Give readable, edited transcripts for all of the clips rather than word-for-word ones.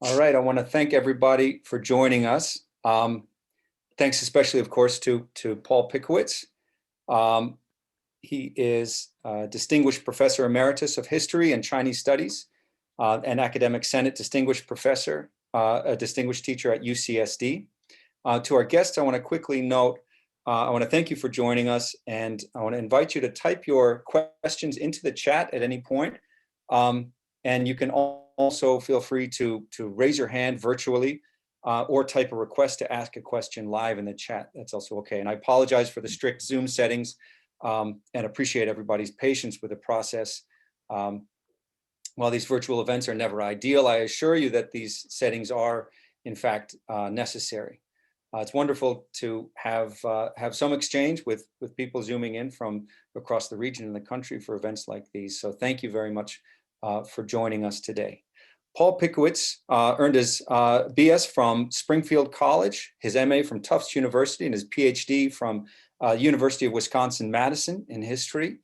All right, I want to thank everybody for joining us. Thanks especially, of course, to Paul Pickowicz. He is a Distinguished Professor Emeritus of History and Chinese Studies, an Academic Senate Distinguished Professor, a Distinguished Teacher at UCSD. To our guests, I want to quickly note, I want to thank you for joining us, and I want to invite you to type your questions into the chat at any point. And you can also feel free to raise your hand virtually or type a request to ask a question live in the chat. That's also okay. And I apologize for the strict Zoom settings and appreciate everybody's patience with the process. While these virtual events are never ideal, I assure you that these settings are, in fact, necessary. It's wonderful to have some exchange with people Zooming in from across the region and the country for events like these. So thank you very much for joining us today. Paul Pickowicz earned his BS from Springfield College, his MA from Tufts University, and his PhD from University of Wisconsin-Madison in history.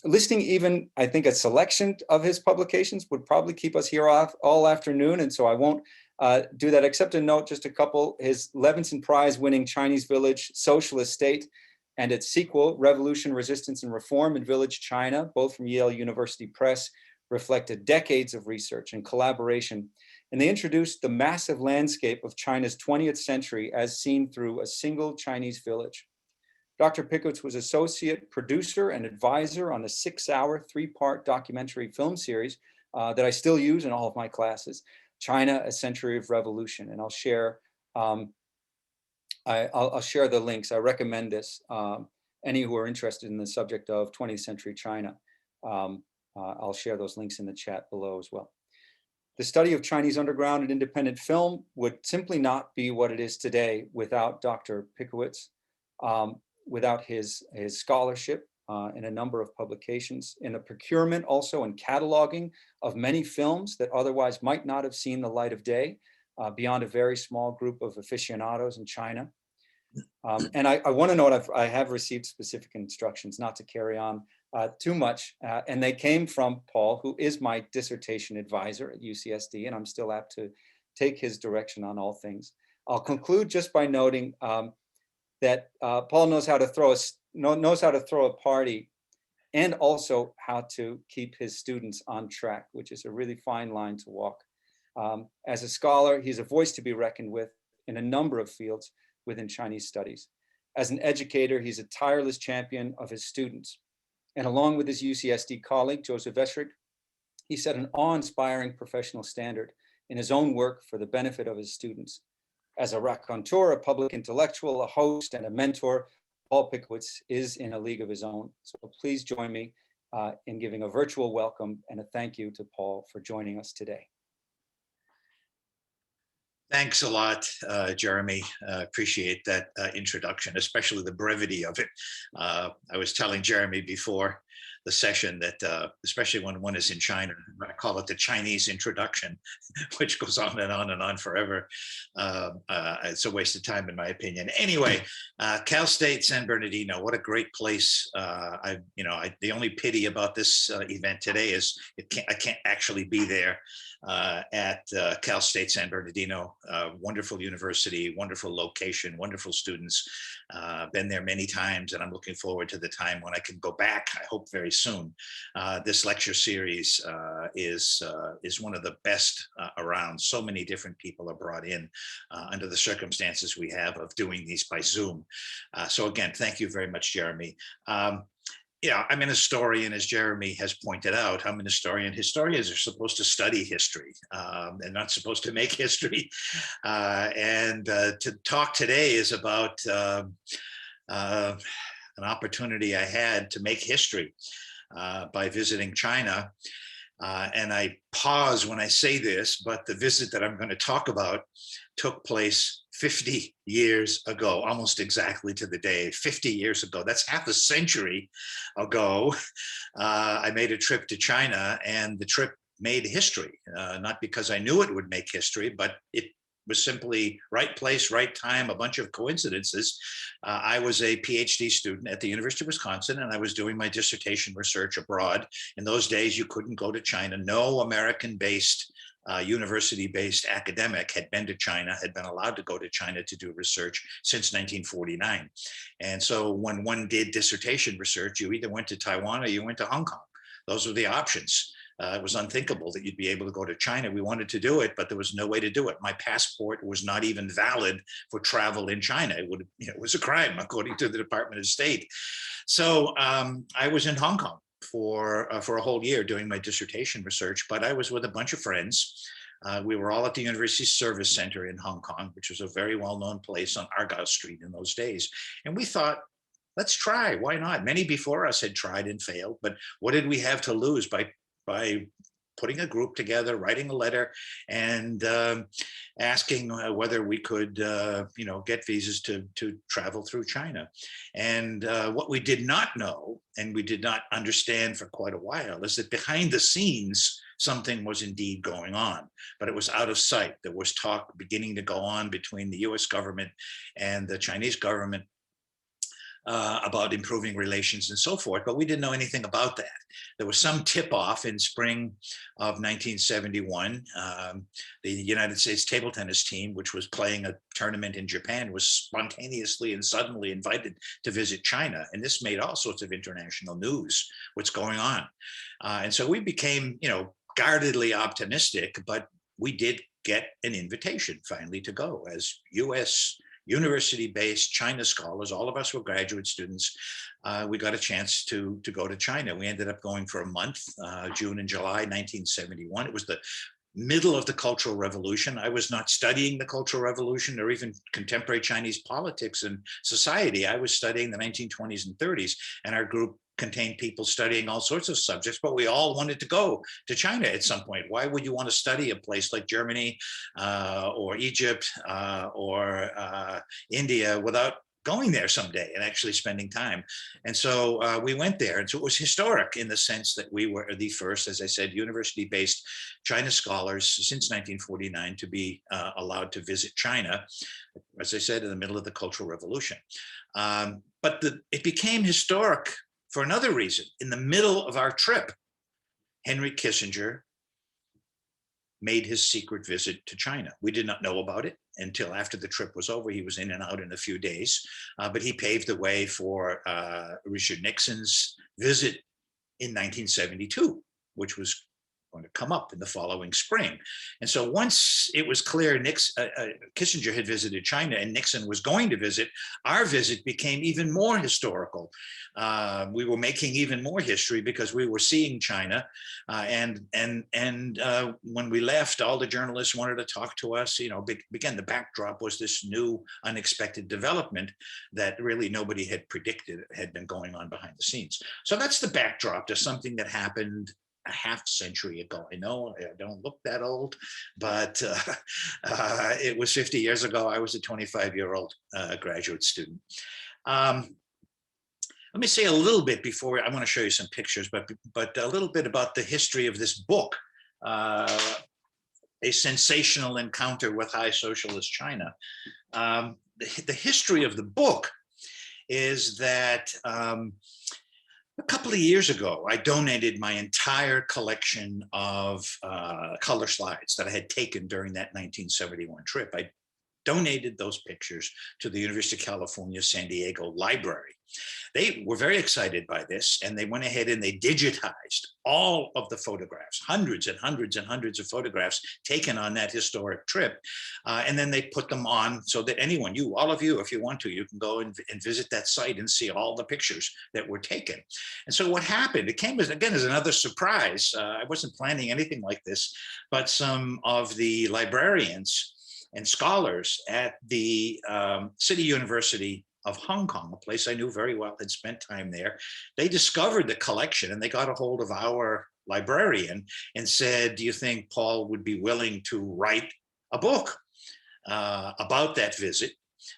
Listing even, I think, a selection of his publications would probably keep us here all afternoon, and so I won't do that, except to note just a couple. His Levenson Prize-winning Chinese Village, Socialist State, and its sequel, Revolution, Resistance, and Reform in Village China, both from Yale University Press, reflected decades of research and collaboration, and they introduced the massive landscape of China's 20th century as seen through a single Chinese village. Dr. Pickowicz was associate producer and advisor on the 6-hour, 3-part documentary film series that I still use in all of my classes, China, A Century of Revolution. And I'll share, I'll share the links. I recommend this. Any who are interested in the subject of 20th century China. I'll share those links in the chat below as well. The study of Chinese underground and independent film would simply not be what it is today without Dr. Pickowicz, without his scholarship in a number of publications, in the procurement also and cataloging of many films that otherwise might not have seen the light of day beyond a very small group of aficionados in China. And I want to note I have received specific instructions not to carry on too much, and they came from Paul, who is my dissertation advisor at UCSD, and I'm still apt to take his direction on all things. I'll conclude just by noting that Paul knows how to throw a party, and also how to keep his students on track, which is a really fine line to walk. As a scholar, he's a voice to be reckoned with in a number of fields within Chinese studies. As an educator, he's a tireless champion of his students. And along with his UCSD colleague, Joseph Eschrich, he set an awe-inspiring professional standard in his own work for the benefit of his students. As a raconteur, a public intellectual, a host, and a mentor, Paul Pickowicz is in a league of his own. So please join me in giving a virtual welcome and a thank you to Paul for joining us today. Thanks a lot, Jeremy. Appreciate that introduction, especially the brevity of it. I was telling Jeremy before the session that, especially when one is in China, I call it the Chinese introduction, which goes on and on forever. It's a waste of time, in my opinion. Anyway, Cal State San Bernardino, what a great place. The only pity about this event today is I can't actually be there. At Cal State San Bernardino, wonderful university, wonderful location, wonderful students. Been there many times, and I'm looking forward to the time when I can go back. I hope very soon. This lecture series is one of the best around. So many different people are brought in under the circumstances we have of doing these by Zoom. So again, thank you very much, Jeremy. Yeah, I'm an historian, as Jeremy has pointed out. I'm an historian. Historians are supposed to study history. They're not supposed to make history. To talk today is about an opportunity I had to make history by visiting China. And I pause when I say this, but the visit that I'm going to talk about took place 50 years ago, almost exactly to the day, 50 years ago. That's half a century ago. I made a trip to China, and the trip made history, not because I knew it would make history, but it was simply right place, right time, a bunch of coincidences. I was a PhD student at the University of Wisconsin, and I was doing my dissertation research abroad. In those days, you couldn't go to China. No American-based university-based academic had been to China, had been allowed to go to China to do research since 1949. And so when one did dissertation research, you either went to Taiwan or you went to Hong Kong. Those were the options. It was unthinkable that you'd be able to go to China. We wanted to do it, but there was no way to do it. My passport was not even valid for travel in China. It was a crime, according to the Department of State. So I was in Hong Kong for a whole year doing my dissertation research, but I was with a bunch of friends. We were all at the University Service Center in Hong Kong, which was a very well-known place on Argyle Street in those days. And we thought, let's try, why not? Many before us had tried and failed, but what did we have to lose by putting a group together, writing a letter, and asking whether we could, get visas to travel through China. And what we did not know, and we did not understand for quite a while, is that behind the scenes, something was indeed going on, but it was out of sight. There was talk beginning to go on between the US government and the Chinese government about improving relations and so forth, but we didn't know anything about that. There was some tip-off in spring of 1971. The United States table tennis team, which was playing a tournament in Japan, was spontaneously and suddenly invited to visit China. And this made all sorts of international news, what's going on. And so we became, guardedly optimistic, but we did get an invitation finally to go as US university-based China scholars. All of us were graduate students. We got a chance to go to China. We ended up going for a month, June and July 1971. It was the middle of the Cultural Revolution. I was not studying the Cultural Revolution or even contemporary Chinese politics and society. I was studying the 1920s and 30s, and our group contained people studying all sorts of subjects, but we all wanted to go to China at some point. Why would you want to study a place like Germany or Egypt or India without going there someday and actually spending time? And so we went there. And so it was historic in the sense that we were the first, as I said, university-based China scholars since 1949 to be allowed to visit China, as I said, in the middle of the Cultural Revolution. But it became historic for another reason. In the middle of our trip, Henry Kissinger made his secret visit to China. We did not know about it until after the trip was over. He was in and out in a few days, but he paved the way for Richard Nixon's visit in 1972, which was going to come up in the following spring. And so once it was clear Kissinger had visited China and Nixon was going to visit, our visit became even more historical. We were making even more history because we were seeing China. And when we left, all the journalists wanted to talk to us. Again, the backdrop was this new, unexpected development that really nobody had predicted had been going on behind the scenes. So that's the backdrop to something that happened a half century ago. I know I don't look that old, but it was 50 years ago. I was a 25-year-old graduate student. Let me say a little bit before, I want to show you some pictures, but a little bit about the history of this book, A Sensational Encounter with High Socialist China. The history of the book is that a couple of years ago, I donated my entire collection of color slides that I had taken during that 1971 trip. I donated those pictures to the University of California, San Diego Library. They were very excited by this, and they went ahead and they digitized all of the photographs, hundreds and hundreds and hundreds of photographs taken on that historic trip. And then they put them on so that anyone, all of you, if you want to, you can go and visit that site and see all the pictures that were taken. And so what happened, it came as, again, as another surprise. I wasn't planning anything like this, but some of the librarians and scholars at the City University of Hong Kong, a place I knew very well, had spent time there. They discovered the collection and they got a hold of our librarian and said, do you think Paul would be willing to write a book about that visit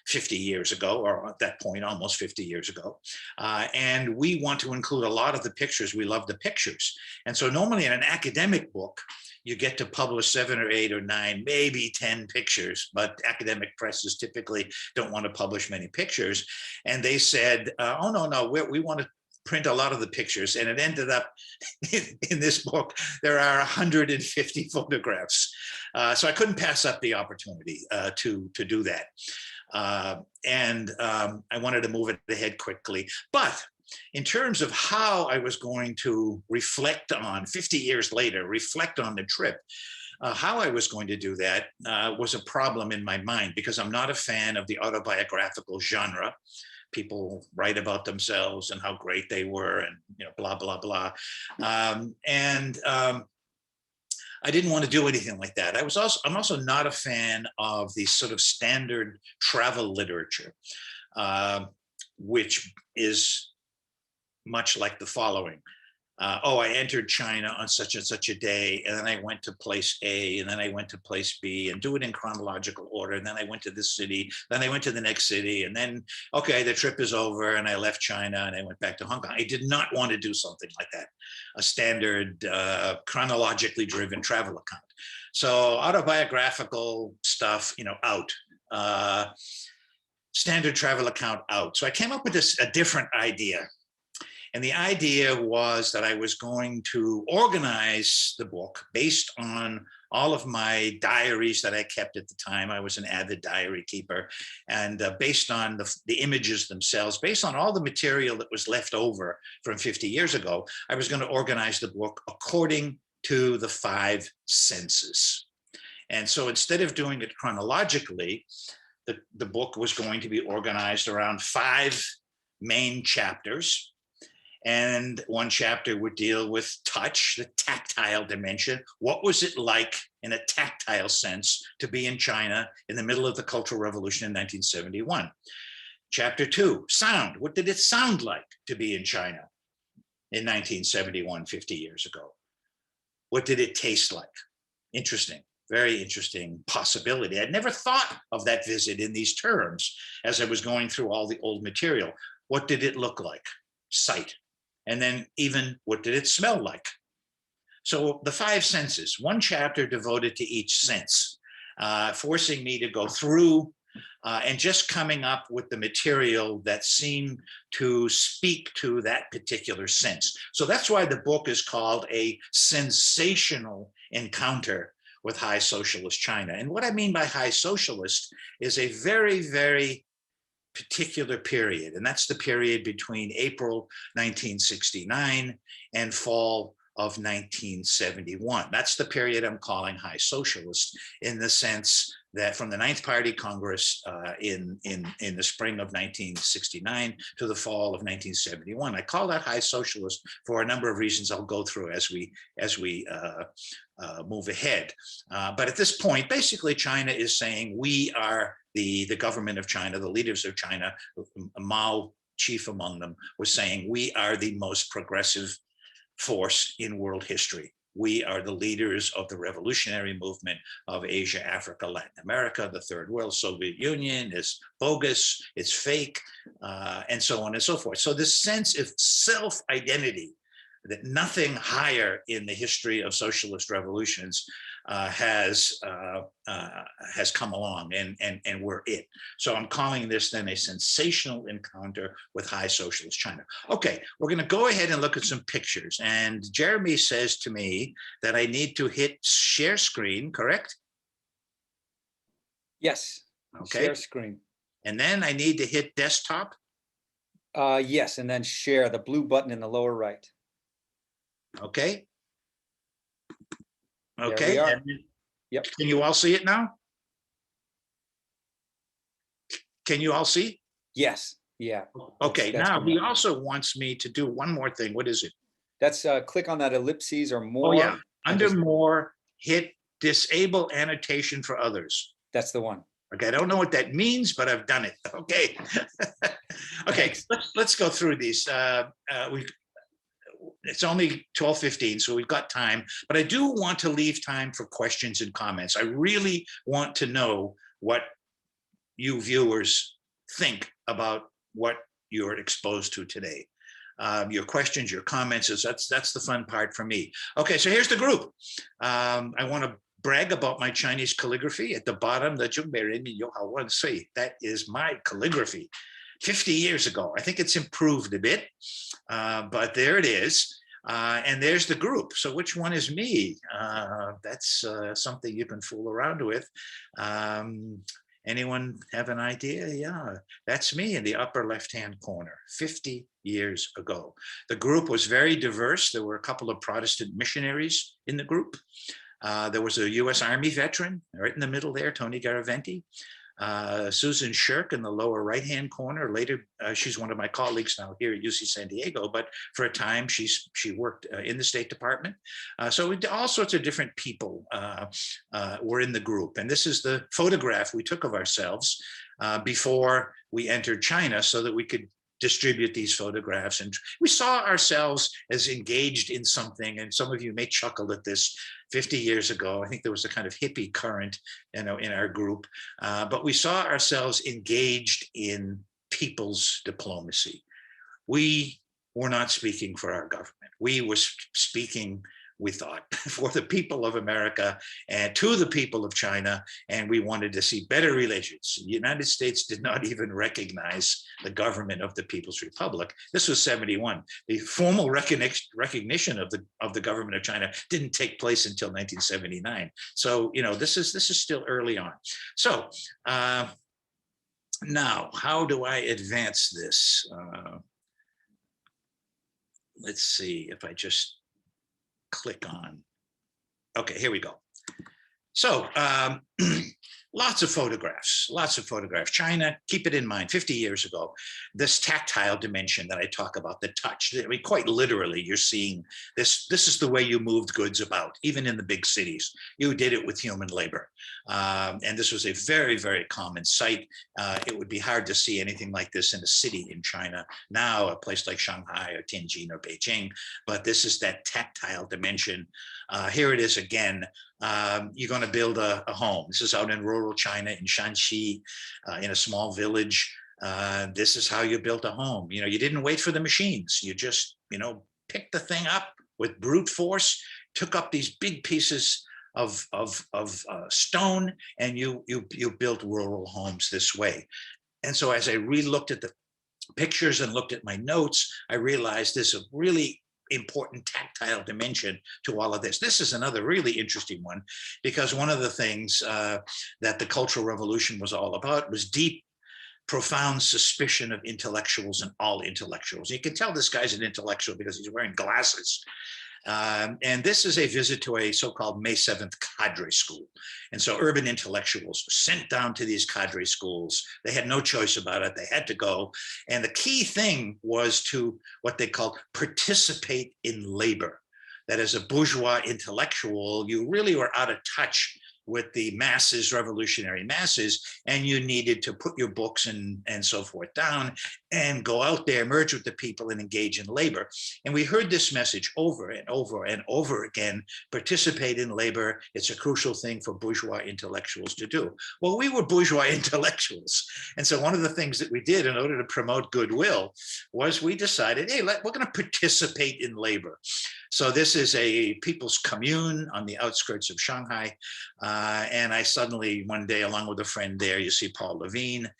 50 years ago, or at that point, almost 50 years ago. And we want to include a lot of the pictures. We love the pictures. And so normally in an academic book, you get to publish 7 or 8 or 9, maybe 10 pictures, but academic presses typically don't want to publish many pictures. And they said, oh, no, we want to print a lot of the pictures, and it ended up in this book. There are 150 photographs, so I couldn't pass up the opportunity to do that. And I wanted to move it ahead quickly, but in terms of how I was going to reflect on 50 years later, reflect on the trip. How I was going to do that was a problem in my mind, because I'm not a fan of the autobiographical genre. People write about themselves and how great they were, and blah blah blah. I didn't want to do anything like that. I'm also not a fan of the sort of standard travel literature, which is much like the following. I entered China on such and such a day, and then I went to place A, and then I went to place B, and do it in chronological order. And then I went to this city, then I went to the next city, and then, okay, the trip is over, and I left China, and I went back to Hong Kong. I did not want to do something like that, a standard chronologically driven travel account. So autobiographical stuff, out. Standard travel account out. So I came up with a different idea. And the idea was that I was going to organize the book based on all of my diaries that I kept at the time. I was an avid diary keeper. And based on the images themselves, based on all the material that was left over from 50 years ago, I was going to organize the book according to the 5 senses. And so instead of doing it chronologically, the book was going to be organized around 5 main chapters. And one chapter would deal with touch, the tactile dimension. What was it like in a tactile sense to be in China in the middle of the Cultural Revolution in 1971? Chapter 2, sound. What did it sound like to be in China in 1971, 50 years ago? What did it taste like? Interesting, very interesting possibility. I'd never thought of that visit in these terms as I was going through all the old material. What did it look like? Sight. And then even what did it smell like? So the 5 senses, one chapter devoted to each sense, forcing me to go through and just coming up with the material that seemed to speak to that particular sense. So that's why the book is called A Sensational Encounter with High Socialist China. And what I mean by high socialist is a very, very particular period, and that's the period between April 1969 and fall of 1971. That's the period I'm calling high socialist, in the sense that from the 9th Party Congress in the spring of 1969 to the fall of 1971. I call that high socialist for a number of reasons I'll go through as we move ahead. But at this point, basically, China is saying we are the government of China, the leaders of China, Mao chief among them, was saying we are the most progressive force in world history. We are the leaders of the revolutionary movement of Asia, Africa, Latin America. The Third World, Soviet Union is bogus, it's fake, and so on and so forth. So this sense of self-identity, that nothing higher in the history of socialist revolutions has come along, and we're it. So I'm calling this then a sensational encounter with high socialist China. Okay, we're going to go ahead and look at some pictures. And Jeremy says to me that I need to hit share screen, correct? Yes. Okay. Share screen. And then I need to hit desktop. Yes, and then share, the blue button in the lower right. Okay. Okay. There we are. Yep. Can you all see it now? Can you all see? Yes. Yeah. Okay. That's now he correct. also wants me to do one more thing. What is it? That's click on that ellipses or more. Oh yeah. Under more, hit disable annotation for others. That's the one. Okay. I don't know what that means, but I've done it. Okay. Okay. Let's go through these. It's only 12:15, so we've got time, but I do want to leave time for questions and comments. I really want to know what you viewers think about what you're exposed to today. Your questions, your comments, that's the fun part for me. Okay, so here's the group. I want to brag about my Chinese calligraphy at the bottom. That is my calligraphy. 50 years ago. I think it's improved a bit, but there it is. And there's the group. So which one is me? That's something you can fool around with. Anyone have an idea? Yeah, that's me in the upper left-hand corner, 50 years ago. The group was very diverse. There were a couple of Protestant missionaries in the group. There was a US Army veteran right in the middle there, Tony Garaventi. Susan Shirk in the lower right-hand corner. Later, she's one of my colleagues now here at UC San Diego, but for a time she worked in the State Department. So all sorts of different people were in the group. And this is the photograph we took of ourselves before we entered China so that we could distribute these photographs. And we saw ourselves as engaged in something. And some of you may chuckle at this. 50 years ago, I think there was a kind of hippie current, in our group, but we saw ourselves engaged in people's diplomacy. We were not speaking for our government. We were speaking, we thought, for the people of America and to the people of China, and we wanted to see better relations. The United States did not even recognize the government of the People's Republic. This was 71. The formal recognition of the government of China didn't take place until 1979. So, this is still early on. So now, how do I advance this? Let's see if I just click on. Okay, here we go. So lots of photographs. China, keep it in mind, 50 years ago, this tactile dimension that I talk about, the touch, I mean, quite literally, you're seeing this. This is the way you moved goods about, even in the big cities. You did it with human labor. And this was a very, very common sight. It would be hard to see anything like this in a city in China now, a place like Shanghai or Tianjin or Beijing, but this is that tactile dimension. Here it is again. You're going to build a home. This is out in rural China, in Shanxi, in a small village. This is how you built a home. You didn't wait for the machines. You just, picked the thing up with brute force, took up these big pieces of stone, and you built rural homes this way. And so as I re-looked at the pictures and looked at my notes, I realized there's a really important tactile dimension to all of this. This is another really interesting one, because one of the things that the Cultural Revolution was all about was deep, profound suspicion of intellectuals and all intellectuals. You can tell this guy's an intellectual because he's wearing glasses. And this is a visit to a so-called May 7th cadre school. And so urban intellectuals were sent down to these cadre schools. They had no choice about it. They had to go. And the key thing was to what they called participate in labor. That as a bourgeois intellectual, you really were out of touch with the masses, revolutionary masses, and you needed to put your books and so forth down and go out there, merge with the people and engage in labor. And we heard this message over and over and over again: participate in labor. It's a crucial thing for bourgeois intellectuals to do. Well, we were bourgeois intellectuals. And so one of the things that we did in order to promote goodwill was we decided, hey, we're going to participate in labor. So this is a people's commune on the outskirts of Shanghai. And I suddenly, one day, along with a friend there, you see Paul Levine.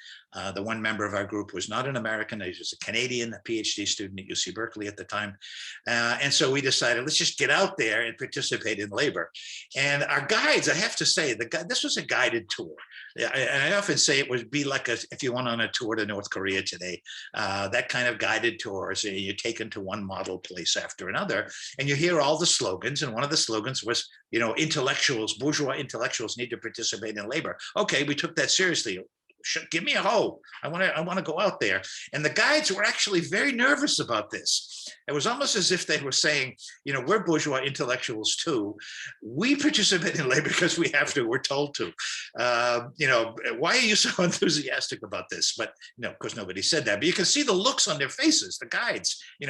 The one member of our group was not an American. He was a Canadian, a PhD student at UC Berkeley at the time. And so we decided, let's just get out there and participate in labor. And our guides, I have to say, this was a guided tour. And I often say it would be like if you went on a tour to North Korea today, that kind of guided tour. So you're taken to one model place after another, and you hear all the slogans. And one of the slogans was, intellectuals, bourgeois intellectuals need to participate in labor. Okay, we took that seriously. Give me a hoe. I want to go out there. And the guides were actually very nervous about this. It was almost as if they were saying, we're bourgeois intellectuals too. We participate in labor because we have to, we're told to. Why are you so enthusiastic about this? But, of course, nobody said that. But you can see the looks on their faces, the guides. We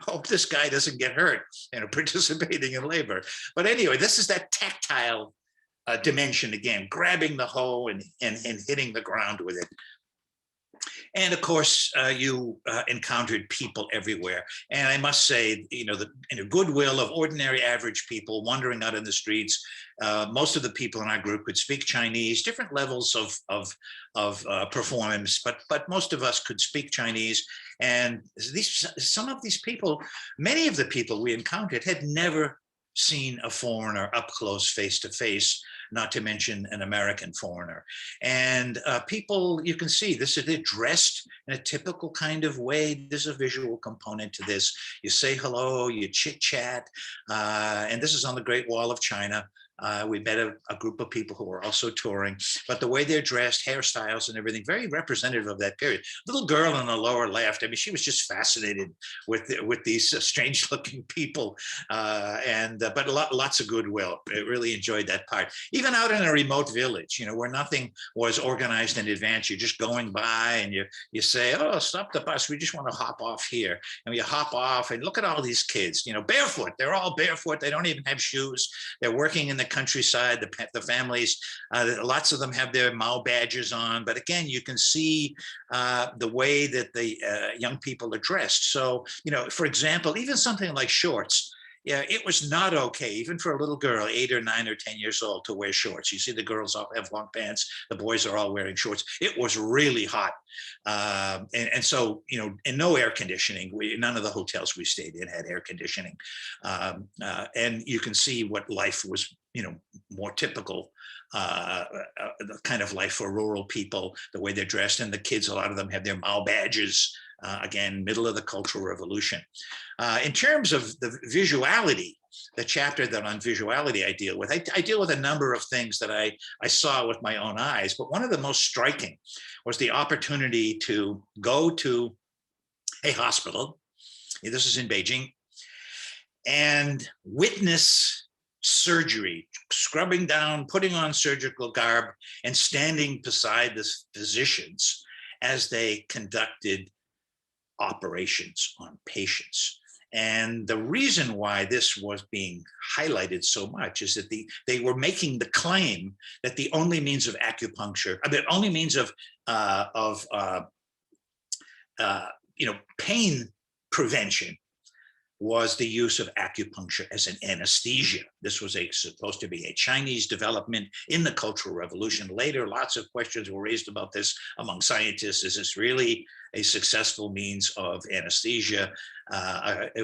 hope this guy doesn't get hurt, participating in labor. But anyway, this is that tactile dimension again, grabbing the hoe and hitting the ground with it. And of course, you encountered people everywhere. And I must say, the goodwill of ordinary average people wandering out in the streets. Most of the people in our group could speak Chinese, different levels of performance, but most of us could speak Chinese. And some of these people, many of the people we encountered had never seen a foreigner up close, face to face, not to mention an American foreigner. And people, you can see this, they're dressed in a typical kind of way. There's a visual component to this. You say hello, you chit chat, and this is on the Great Wall of China. We met a group of people who were also touring, but the way they're dressed, hairstyles and everything, very representative of that period. Little girl on the lower left, I mean, she was just fascinated with these strange looking people, but lots of goodwill. I really enjoyed that part. Even out in a remote village, where nothing was organized in advance, you're just going by and you say, oh, stop the bus, we just want to hop off here. And you hop off and look at all these kids, barefoot. They're all barefoot. They don't even have shoes. They're working in the countryside, the families, lots of them have their Mao badges on, but again, you can see the way that the young people are dressed. So, for example, even something like shorts, yeah, it was not okay, even for a little girl, 8 or 9 or 10 years old, to wear shorts. You see the girls all have long pants, the boys are all wearing shorts. It was really hot. And so, and no air conditioning. None of the hotels we stayed in had air conditioning. And you can see what life was, more typical, the kind of life for rural people, the way they're dressed. And the kids, a lot of them have their Mao badges. Again, middle of the Cultural Revolution. In terms of the visuality, the chapter that on visuality I deal with, I deal with a number of things that I saw with my own eyes, but one of the most striking was the opportunity to go to a hospital, this is in Beijing, and witness surgery, scrubbing down, putting on surgical garb, and standing beside the physicians as they conducted operations on patients. And the reason why this was being highlighted so much is that they were making the claim that the only means of acupuncture, the only means of pain prevention was the use of acupuncture as an anesthesia. This was supposed to be a Chinese development in the Cultural Revolution. Later, lots of questions were raised about this among scientists. Is this really a successful means of anesthesia?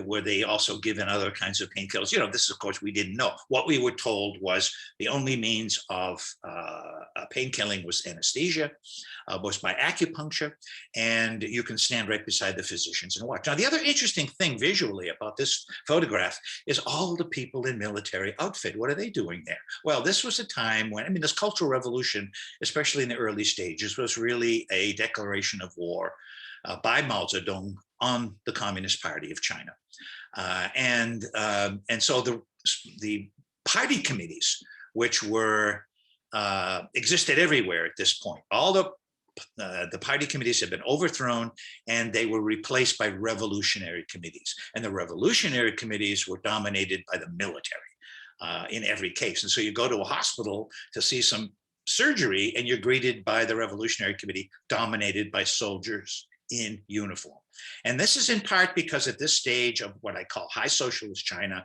Were they also given other kinds of painkillers? This is, of course, we didn't know. What we were told was the only means of painkilling was anesthesia, was by acupuncture, and you can stand right beside the physicians and watch. Now, the other interesting thing visually about this photograph is all the people in military outfit. What are they doing there? Well, this was a time when, this Cultural Revolution, especially in the early stages, was really a declaration of war by Mao Zedong on the Communist Party of China. And so the party committees, which were existed everywhere at this point, all the party committees had been overthrown and they were replaced by revolutionary committees. And the revolutionary committees were dominated by the military in every case. And so you go to a hospital to see some surgery and you're greeted by the revolutionary committee dominated by soldiers in uniform. And this is in part because at this stage of what I call high socialist China,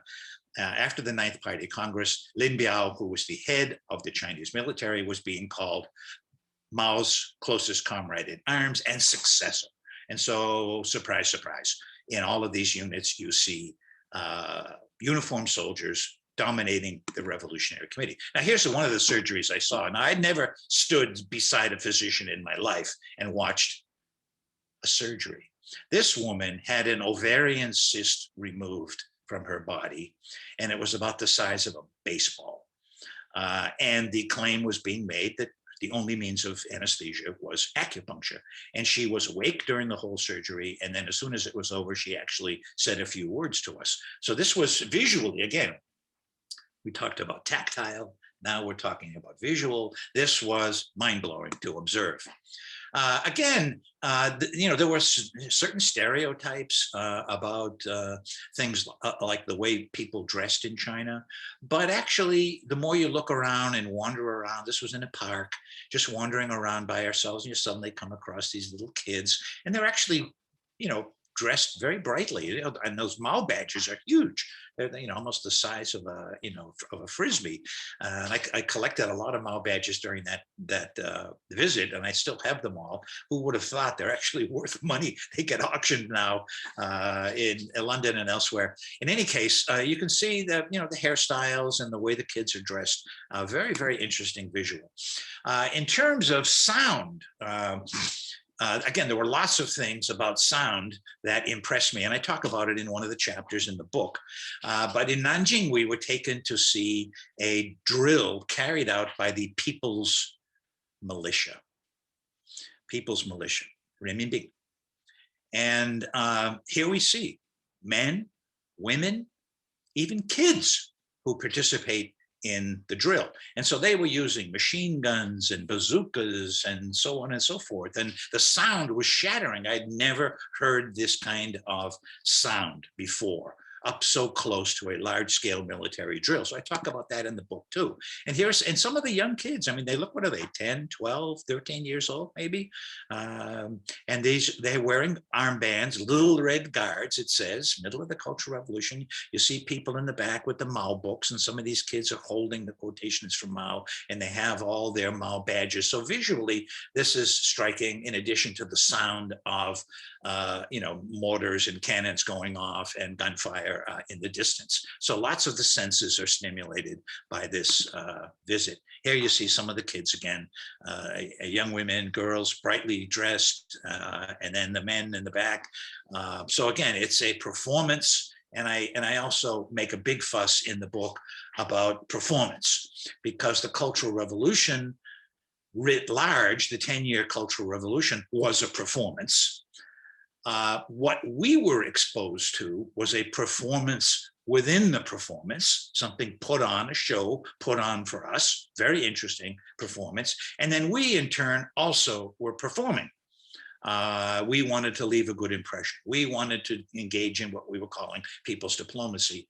after the Ninth Party Congress, Lin Biao, who was the head of the Chinese military, was being called Mao's closest comrade in arms and successor. And so, surprise, surprise, in all of these units, you see uniformed soldiers dominating the Revolutionary Committee. Now, here's one of the surgeries I saw. Now, I'd never stood beside a physician in my life and watched a surgery. This woman had an ovarian cyst removed from her body, and it was about the size of a baseball. And the claim was being made that the only means of anesthesia was acupuncture. And she was awake during the whole surgery. And then as soon as it was over, she actually said a few words to us. So this was visually, again, we talked about tactile. Now we're talking about visual. This was mind-blowing to observe. Again, there were certain stereotypes about things like the way people dressed in China. But actually, the more you look around and wander around, this was in a park, just wandering around by ourselves, and you suddenly come across these little kids, and they're actually, dressed very brightly, and those Mao badges are huge. They're, almost the size of a frisbee. And I collected a lot of Mao badges during that visit, and I still have them all. Who would have thought they're actually worth money? They get auctioned now in London and elsewhere. In any case, you can see that the hairstyles and the way the kids are dressed. Very, very interesting visual. In terms of sound. Again, there were lots of things about sound that impressed me, and I talk about it in one of the chapters in the book. But in Nanjing, we were taken to see a drill carried out by the People's Militia. People's Militia, renminbi. And here we see men, women, even kids who participate in the drill. And so they were using machine guns and bazookas and so on and so forth. And the sound was shattering. I'd never heard this kind of sound before, up so close to a large-scale military drill. So I talk about that in the book too. And some of the young kids, I mean, they look, what are they, 10, 12, 13 years old, maybe? And they're wearing armbands, little red guards, it says, middle of the Cultural Revolution. You see people in the back with the Mao books, and some of these kids are holding the quotations from Mao, and they have all their Mao badges. So visually, this is striking, in addition to the sound of mortars and cannons going off and gunfire in the distance. So lots of the senses are stimulated by this visit. Here you see some of the kids again, young women, girls, brightly dressed, and then the men in the back. So again, it's a performance. And I also make a big fuss in the book about performance, because the Cultural Revolution writ large, the 10-year Cultural Revolution, was a performance. What we were exposed to was a performance within the performance, something put on, a show put on for us, very interesting performance. And then we, in turn, also were performing. We wanted to leave a good impression. We wanted to engage in what we were calling people's diplomacy,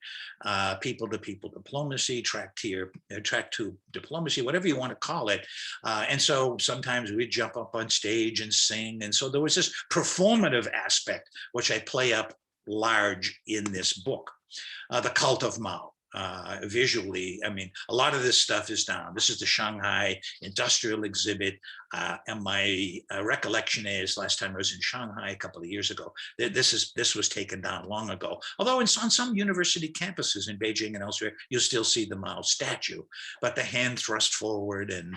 people-to-people diplomacy, track two diplomacy, whatever you want to call it. And so sometimes we'd jump up on stage and sing. And so there was this performative aspect, which I play up large in this book. The cult of Mao. Visually, I mean, a lot of this stuff is down. This is the Shanghai industrial exhibit. And my recollection is, last time I was in Shanghai a couple of years ago, this was taken down long ago. Although on some university campuses in Beijing and elsewhere, you'll still see the Mao statue, but the hand thrust forward and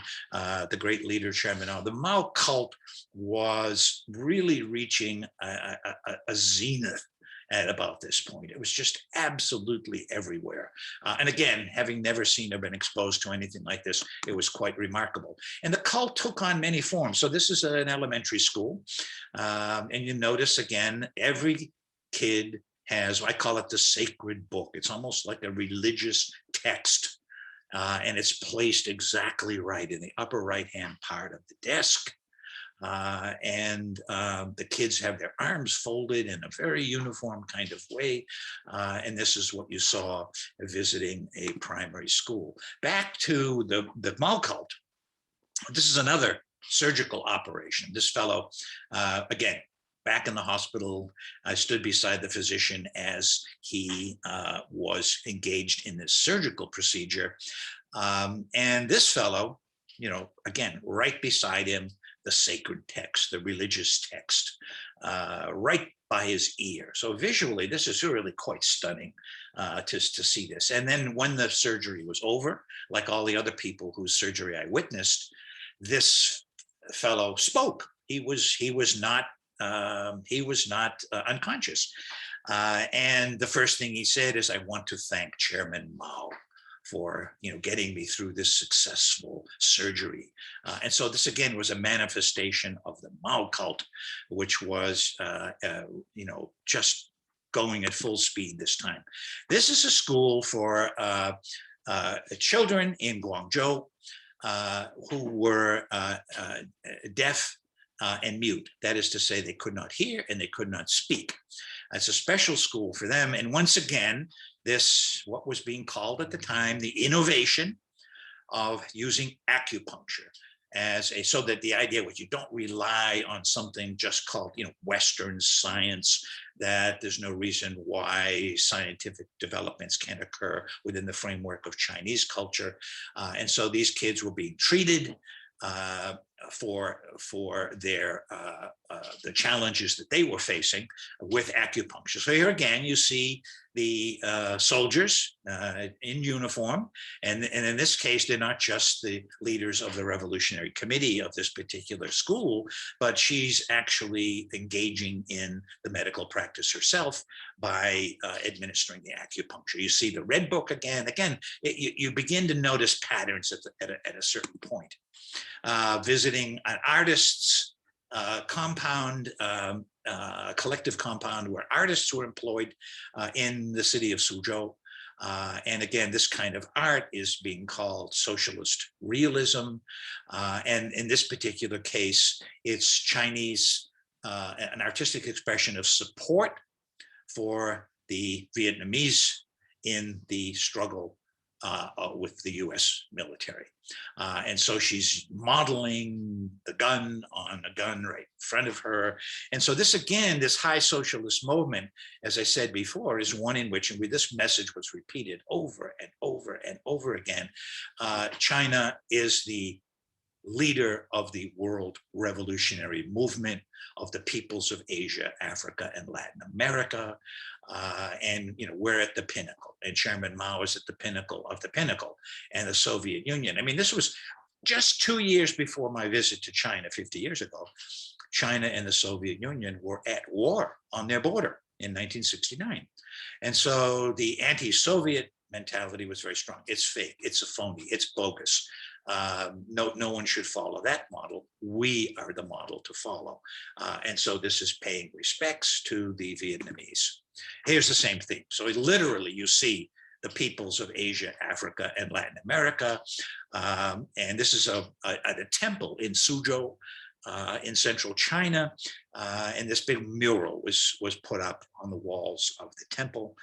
the great leader, Chairman Mao. The Mao cult was really reaching a zenith at about this point. It was just absolutely everywhere. And again, having never seen or been exposed to anything like this, it was quite remarkable. And the cult took on many forms. So this is an elementary school. And you notice again, every kid has, I call it the sacred book. It's almost like a religious text. And it's placed exactly right in the upper right-hand part of the desk. The kids have their arms folded in a very uniform kind of way. And this is what you saw visiting a primary school. Back to the Mao cult. This is another surgical operation. This fellow, again, back in the hospital, I stood beside the physician as he was engaged in this surgical procedure. And this fellow, again, right beside him, the sacred text, the religious text, right by his ear. So visually, this is really quite stunning to see this. And then when the surgery was over, like all the other people whose surgery I witnessed, this fellow spoke. He was not unconscious. And the first thing he said is, "I want to thank Chairman Mao for getting me through this successful surgery." And so this again was a manifestation of the Mao cult, which was just going at full speed this time. This is a school for children in Guangzhou who were deaf and mute. That is to say, they could not hear and they could not speak. It's a special school for them. And once again, this, what was being called at the time, the innovation of using acupuncture as a, so that the idea was you don't rely on something just called, Western science, that there's no reason why scientific developments can't occur within the framework of Chinese culture. And so these kids were being treated for their the challenges that they were facing with acupuncture. So here again, you see the soldiers in uniform, and in this case, they're not just the leaders of the Revolutionary Committee of this particular school, but she's actually engaging in the medical practice herself by administering the acupuncture. You see the Red Book again. You begin to notice patterns at a certain point. Visiting an artist's compound, collective compound where artists were employed in the city of Suzhou. And again, this kind of art is being called socialist realism. And in this particular case, it's Chinese, an artistic expression of support for the Vietnamese in the struggle with the US military. And so she's modeling the gun on a gun right in front of her. And so this, again, this high socialist movement, as I said before, is one in which, and this message was repeated over and over and over again, China is the leader of the world revolutionary movement of the peoples of Asia, Africa, and Latin America. And we're at the pinnacle, and Chairman Mao is at the pinnacle of the pinnacle, and the Soviet Union. I mean, this was just 2 years before my visit to China 50 years ago. China and the Soviet Union were at war on their border in 1969. And so the anti-Soviet mentality was very strong. It's fake, it's a phony, it's bogus. No one should follow that model. We are the model to follow. And so this is paying respects to the Vietnamese. Here's the same thing. So literally you see the peoples of Asia, Africa, and Latin America. And this is at a temple in Suzhou in central China. And this big mural was put up on the walls of the temple.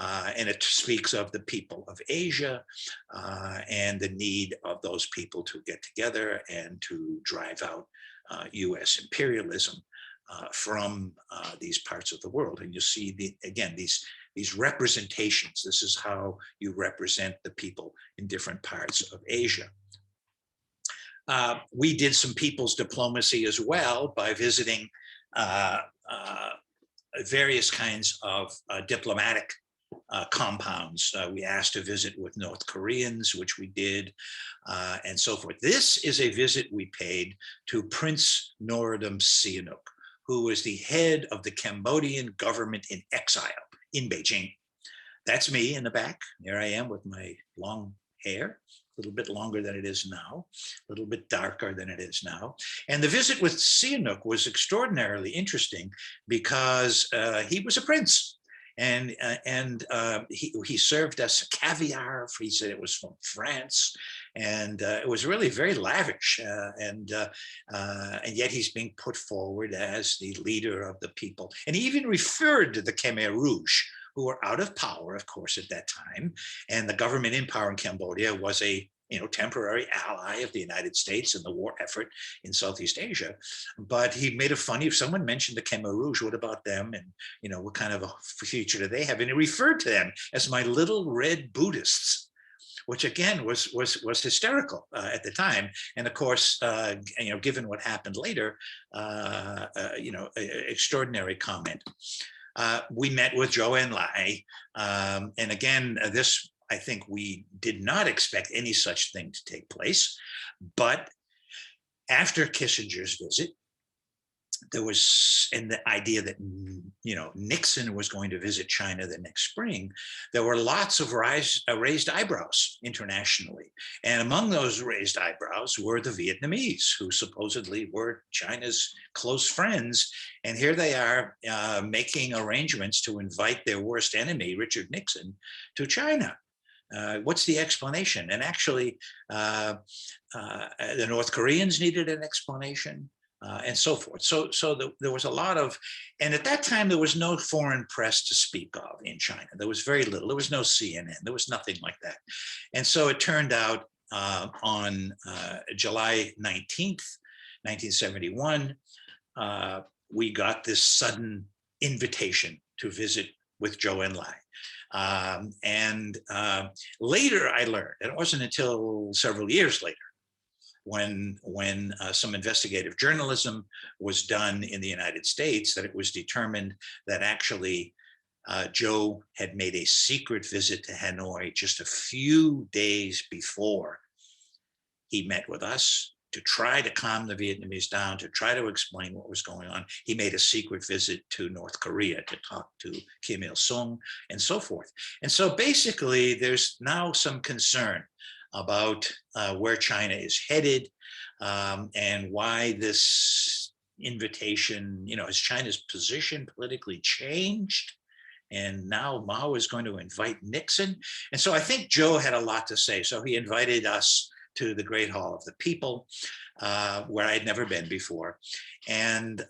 And it speaks of the people of Asia and the need of those people to get together and to drive out US imperialism from these parts of the world. And you see, again, these representations. This is how you represent the people in different parts of Asia. We did some people's diplomacy as well by visiting various kinds of diplomatic compounds. We asked to visit with North Koreans, which we did, and so forth. This is a visit we paid to Prince Norodom Sihanouk, who was the head of the Cambodian government in exile in Beijing. That's me in the back. Here I am with my long hair, a little bit longer than it is now, a little bit darker than it is now. And the visit with Sihanouk was extraordinarily interesting because he was a prince. And he served us caviar. He said it was from France, and it was really very lavish. And yet he's being put forward as the leader of the people. And he even referred to the Khmer Rouge, who were out of power, of course, at that time. And the government in power in Cambodia was a temporary ally of the United States in the war effort in Southeast Asia. But he made a funny, if someone mentioned the Khmer Rouge, what about them? And, what kind of a future do they have? And he referred to them as my little red Buddhists, which again was hysterical at the time. And of course, given what happened later, extraordinary comment. We met with Zhou Enlai. And again, this, I think we did not expect any such thing to take place. But after Kissinger's visit, there was, and the idea that, Nixon was going to visit China the next spring, there were lots of raised eyebrows internationally. And among those raised eyebrows were the Vietnamese, who supposedly were China's close friends. And here they are making arrangements to invite their worst enemy, Richard Nixon, to China. What's the explanation? And actually, the North Koreans needed an explanation. and so forth. So there was a lot of, and at that time, there was no foreign press to speak of in China. There was very little. There was no CNN. There was nothing like that. And so it turned out on July 19th, 1971, we got this sudden invitation to visit with Zhou Enlai. Later I learned, and it wasn't until several years later, when some investigative journalism was done in the United States, that it was determined that actually Zhou had made a secret visit to Hanoi just a few days before he met with us to try to calm the Vietnamese down, to try to explain what was going on. He made a secret visit to North Korea to talk to Kim Il-sung and so forth. And so basically, there's now some concern about where China is headed and why this invitation, has China's position politically changed? And now Mao is going to invite Nixon. And so I think Zhou had a lot to say. So he invited us to the Great Hall of the People, where I had never been before. And,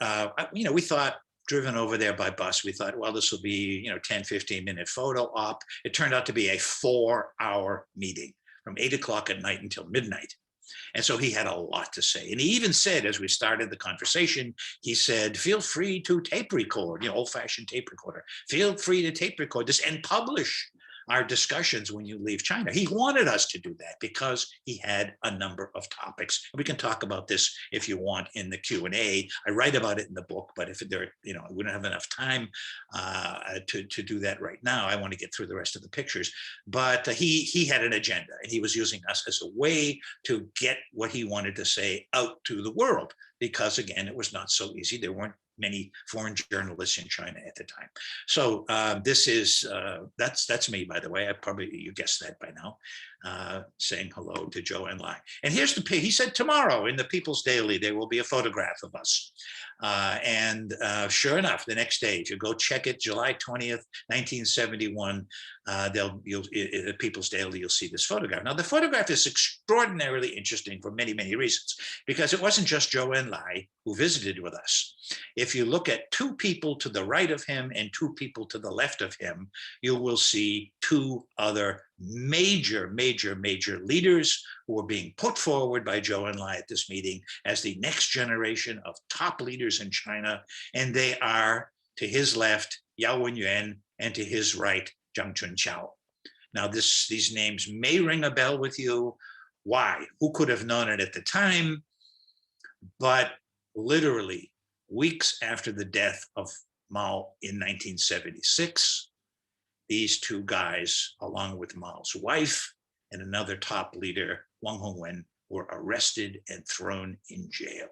we thought, driven over there by bus, we thought, well, this will be, 10, 15-minute photo op. It turned out to be a 4-hour meeting from 8 o'clock at night until midnight. And so he had a lot to say. And he even said, as we started the conversation, he said, feel free to tape record, old-fashioned tape recorder. Feel free to tape record this and publish our discussions when you leave China. He wanted us to do that because he had a number of topics. We can talk about this if you want in the Q&A. I write about it in the book, but if there, we don't have enough time to do that right now. I want to get through the rest of the pictures. But he had an agenda, and he was using us as a way to get what he wanted to say out to the world. Because again, it was not so easy. There weren't many foreign journalists in China at the time. So this is, that's me, by the way. You guessed that by now, saying hello to Zhou Enlai. And here's he said tomorrow in the People's Daily, there will be a photograph of us. Sure enough, the next day, if you go check it, July 20th, 1971, the People's Daily, you'll see this photograph. Now, the photograph is extraordinarily interesting for many, many reasons, because it wasn't just Zhou Enlai who visited with us. If you look at two people to the right of him and two people to the left of him, you will see two other major leaders who were being put forward by Zhou Enlai at this meeting as the next generation of top leaders in China. And they are, to his left, Yao Wenyuan, and to his right, Zhang Chunqiao. Now, these names may ring a bell with you. Why? Who could have known it at the time? But literally, weeks after the death of Mao in 1976, these two guys, along with Mao's wife and another top leader, Wang Hongwen, were arrested and thrown in jail,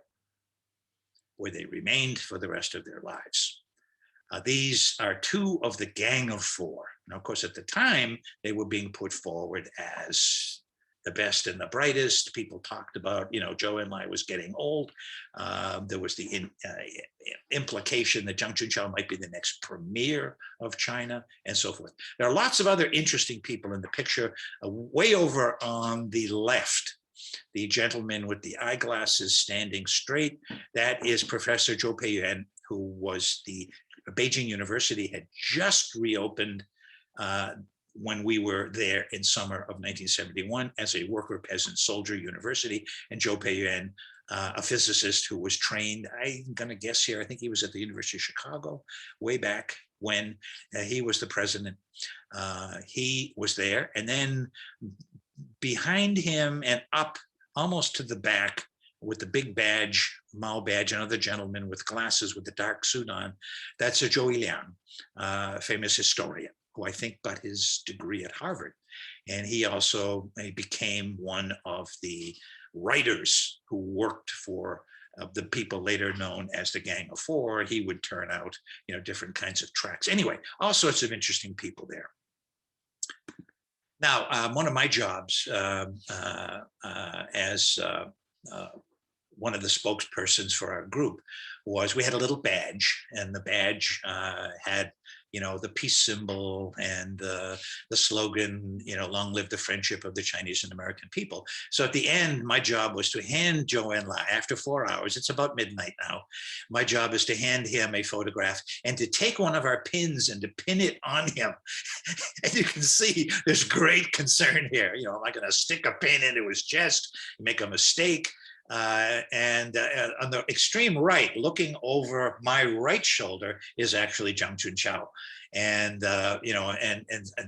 where they remained for the rest of their lives. These are two of the Gang of Four. Now, of course, at the time, they were being put forward as the best and the brightest. People talked about, Zhou Enlai was getting old. There was the implication that Zhang Chunqiao might be the next premier of China, and so forth. There are lots of other interesting people in the picture. Way over on the left, the gentleman with the eyeglasses standing straight, that is Professor Joe Peyohn, who was Beijing University had just reopened when we were there in summer of 1971 as a worker, peasant, soldier university. And Joe Peyohn, a physicist who was trained, I'm going to guess here, I think he was at the University of Chicago way back when he was the president. He was there. And then behind him and up almost to the back with the big badge, Mao badge, another gentleman with glasses with the dark suit on, that's a Zhou Yiliang, famous historian, who I think got his degree at Harvard. And he also became one of the writers who worked for the people later known as the Gang of Four. He would turn out, different kinds of tracks. Anyway, all sorts of interesting people there. Now, one of my jobs as one of the spokespersons for our group was we had a little badge, and the badge had the peace symbol and the slogan, long live the friendship of the Chinese and American people. So at the end, my job was to hand Joanne Lai, after 4 hours, it's about midnight now, my job is to hand him a photograph and to take one of our pins and to pin it on him. And you can see there's great concern here. Am I going to stick a pin into his chest, make a mistake? And on the extreme right, looking over my right shoulder, is actually Zhang Junqiao, and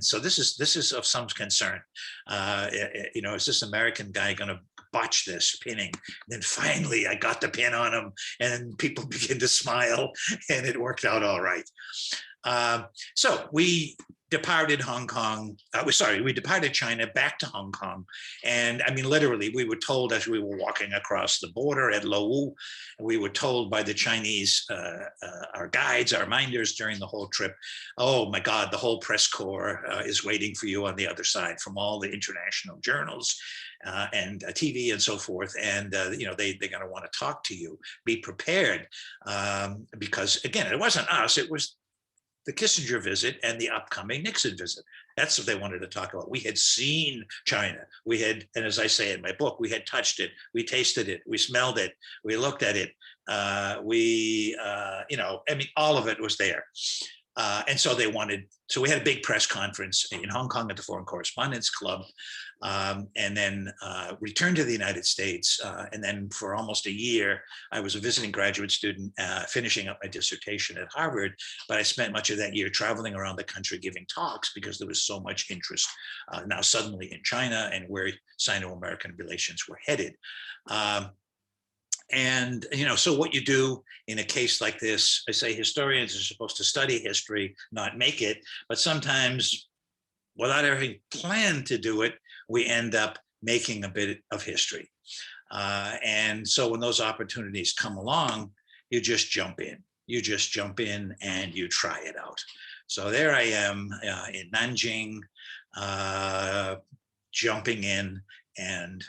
so this is of some concern. Is this American guy going to botch this pinning? And then finally, I got the pin on him, and people begin to smile, and it worked out all right. So we departed Hong Kong. We departed China back to Hong Kong. And I mean, literally, we were told as we were walking across the border at Lowu, we were told by the Chinese, our guides, our minders during the whole trip, oh my God, the whole press corps is waiting for you on the other side from all the international journals and TV and so forth. And, they're going to want to talk to you. Be prepared. Because again, it wasn't us, it was the Kissinger visit and the upcoming Nixon visit. That's what they wanted to talk about. We had seen China. We had, and as I say in my book, we had touched it, we tasted it, we smelled it, we looked at it. All of it was there. And so we had a big press conference in Hong Kong at the Foreign Correspondents Club, and then returned to the United States. And then for almost a year, I was a visiting graduate student finishing up my dissertation at Harvard, but I spent much of that year traveling around the country giving talks because there was so much interest now suddenly in China and where Sino-American relations were headed. And, so what you do in a case like this, I say historians are supposed to study history, not make it, but sometimes without having planned to do it, we end up making a bit of history. And so when those opportunities come along, you just jump in. You just jump in and you try it out. So there I am in Nanjing, jumping in and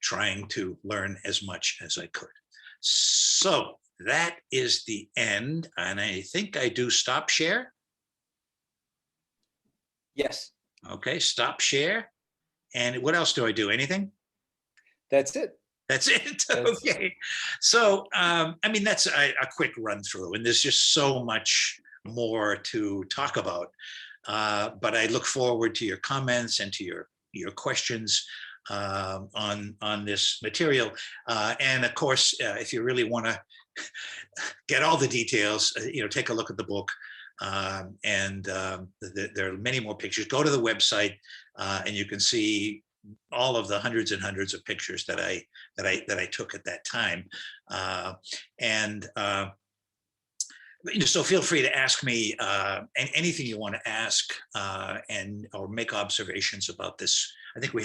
trying to learn as much as I could. So that is the end. And I think I do stop share. Yes. Okay, stop share. And what else do I do? Anything? That's it. That's it. Okay. So, that's a quick run through, and there's just so much more to talk about. But I look forward to your comments and to your questions on this material. And of course, if you really want to get all the details, take a look at the book. There are many more pictures. Go to the website and you can see all of the hundreds and hundreds of pictures that I took at that time. So feel free to ask me anything you want to ask or make observations about this. I think we've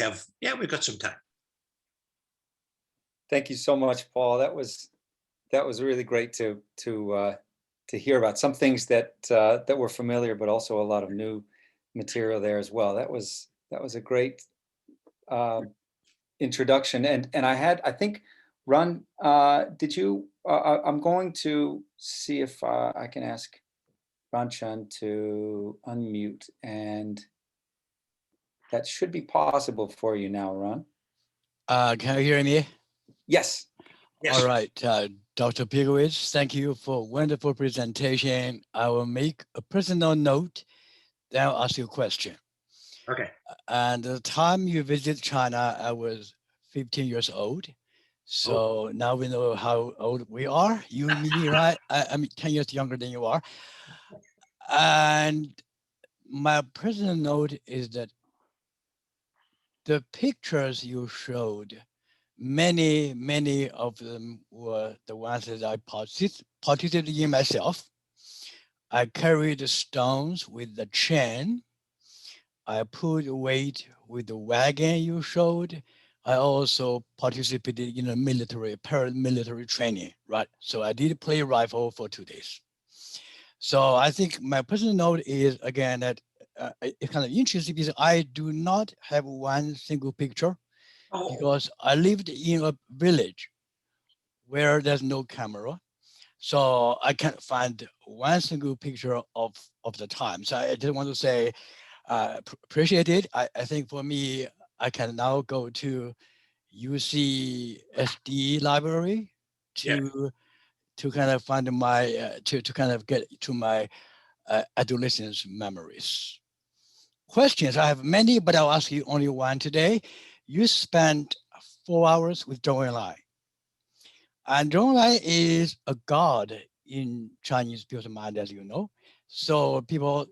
got some time. Thank you so much, Paul. That was really great to hear about some things that were familiar, but also a lot of new material there as well. That was a great introduction. And I think, Ron, did you? I'm going to see if I can ask Ranchan to unmute, and that should be possible for you now, Ron. Can you hear me? Yes. Yes. All right, Dr. Pickowicz, thank you for a wonderful presentation. I will make a personal note, then I'll ask you a question. Okay. And the time you visited China, I was 15 years old. So now we know how old we are, you and me, right? I'm 10 years younger than you are. And my personal note is that the pictures you showed, many of them were the ones that I participated in myself. I carried the stones with the chain. I pulled weight with the wagon you showed. I also participated in a paramilitary training, right? So I did play rifle for 2 days. So I think my personal note is, again, that it's kind of interesting because I do not have one single picture because I lived in a village where there's no camera. So I can't find one single picture of the time. So I just want to say, appreciate it. I think for me, I can now go to UCSD library Yeah. to kind of find my, to kind of get to my adolescence memories. Questions, I have many, but I'll ask you only one today. You spent 4 hours with Zhou Enlai. And Zhou Enlai is a god in Chinese people's mind, as you know. So people,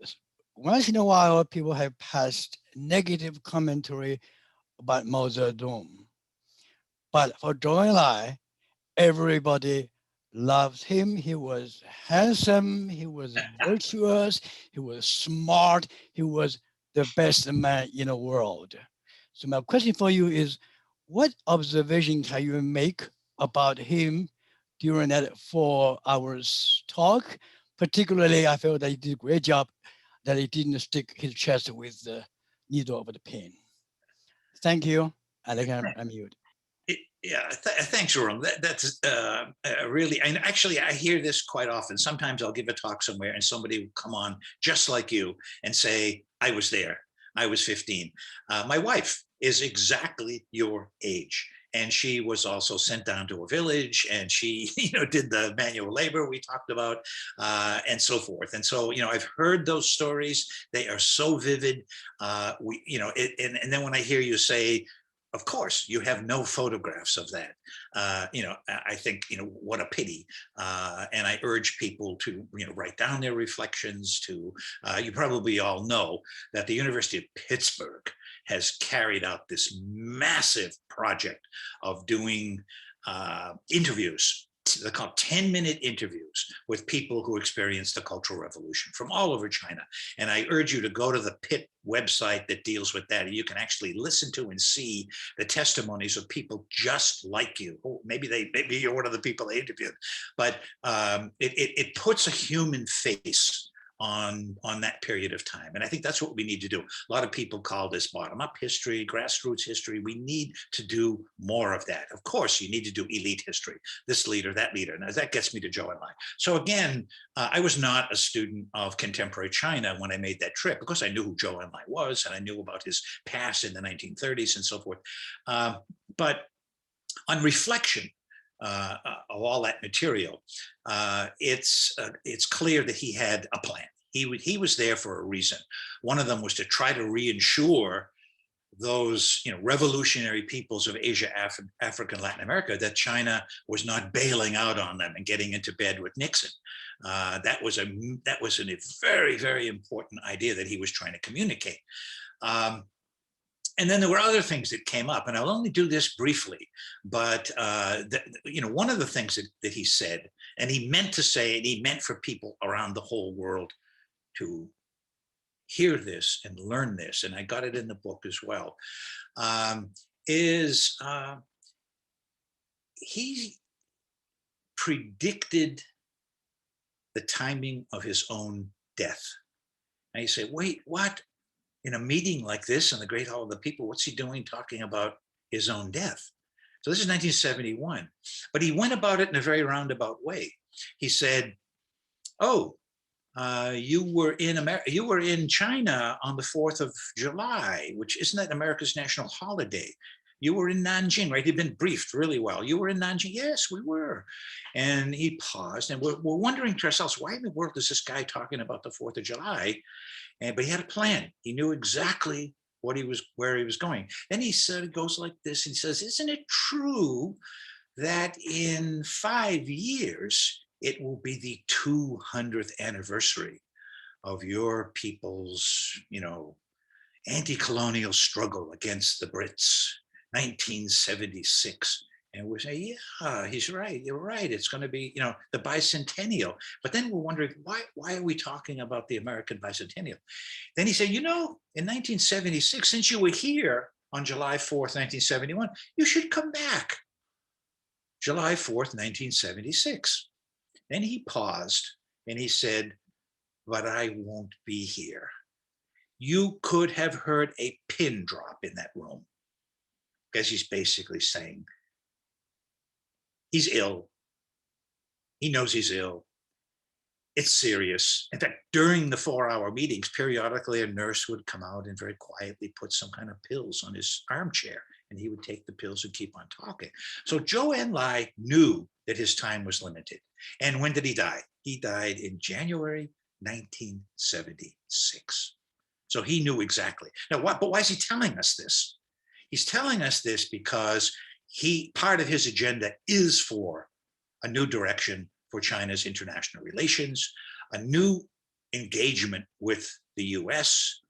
once in a while, people have passed negative commentary about Mao Zedong. But for Zhou Enlai, everybody loved him. He was handsome, he was virtuous, he was smart, he was the best man in the world. So my question for you is, what observation can you make about him during that 4 hours talk? Particularly, I feel that he did a great job that he didn't stick his chest with the needle of the pen. Thank you, and I can unmute. Yeah, thanks, Jerome. That's really, and actually I hear this quite often. Sometimes I'll give a talk somewhere and somebody will come on just like you and say, I was there, I was 15. My wife is exactly your age. And she was also sent down to a village, and she, did the manual labor we talked about, and so forth. And so, I've heard those stories. They are so vivid. And then when I hear you say, of course, you have no photographs of that. I think, what a pity. And I urge people to, write down their reflections. You probably all know that the University of Pittsburgh has carried out this massive project of doing interviews. They're called 10-minute interviews with people who experienced the Cultural Revolution from all over China. And I urge you to go to the Pitt website that deals with that. You can actually listen to and see the testimonies of people just like you. Maybe you're one of the people they interviewed, but it puts a human face on that period of time. And I think that's what we need to do. A lot of people call this bottom-up history, grassroots history. We need to do more of that. Of course, you need to do elite history, this leader, that leader. Now that gets me to Zhou Enlai. So again, I was not a student of contemporary China when I made that trip, because I knew who Zhou Enlai was and I knew about his past in the 1930s and so forth. But on reflection, of all that material, it's clear that he had a plan. He was there for a reason. One of them was to try to reinsure those revolutionary peoples of Asia, Africa, and Latin America that China was not bailing out on them and getting into bed with Nixon. That was a very, very important idea that he was trying to communicate. And then there were other things that came up, and I'll only do this briefly, but one of the things that he said, and he meant to say, and he meant for people around the whole world to hear this and learn this, and I got it in the book as well, is he predicted the timing of his own death. And you say, wait, what? In a meeting like this in the Great Hall of the People, what's he doing talking about his own death? So this is 1971, but he went about it in a very roundabout way. He said, "Oh, you were in China on the 4th of July, which isn't that America's national holiday? You were in Nanjing, right?" He'd been briefed really well. "You were in Nanjing?" "Yes, we were." And he paused, and we're wondering to ourselves, why in the world is this guy talking about the 4th of July? But he had a plan. He knew exactly where he was going. Then he said, it goes like this. He says, "Isn't it true that in 5 years, it will be the 200th anniversary of your people's, anti-colonial struggle against the Brits, 1976. And we say, yeah, he's right. You're right. It's going to be, the bicentennial. But then we're wondering, why are we talking about the American bicentennial? Then he said, in 1976, since you were here on July 4th, 1971, you should come back. July 4th, 1976. Then he paused and he said, "But I won't be here." You could have heard a pin drop in that room, because he's basically saying, he's ill. He knows he's ill. It's serious. In fact, during the 4-hour meetings, periodically a nurse would come out and very quietly put some kind of pills on his armchair, and he would take the pills and keep on talking. So Zhou Enlai knew that his time was limited. And when did he die? He died in January 1976. So he knew exactly. Now, but why is he telling us this? He's telling us this because part of his agenda is for a new direction for China's international relations, a new engagement with the US,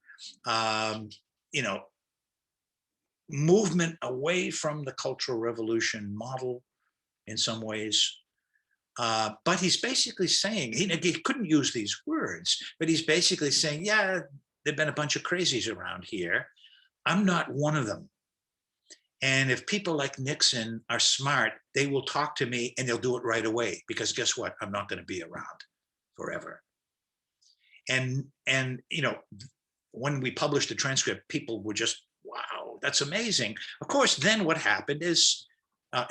movement away from the Cultural Revolution model in some ways. But he's basically saying, he couldn't use these words, but he's basically saying, yeah, there've been a bunch of crazies around here. I'm not one of them. And if people like Nixon are smart, they will talk to me and they'll do it right away, because guess what? I'm not going to be around forever. And when we published the transcript, people were just, wow, that's amazing. Of course, then what happened is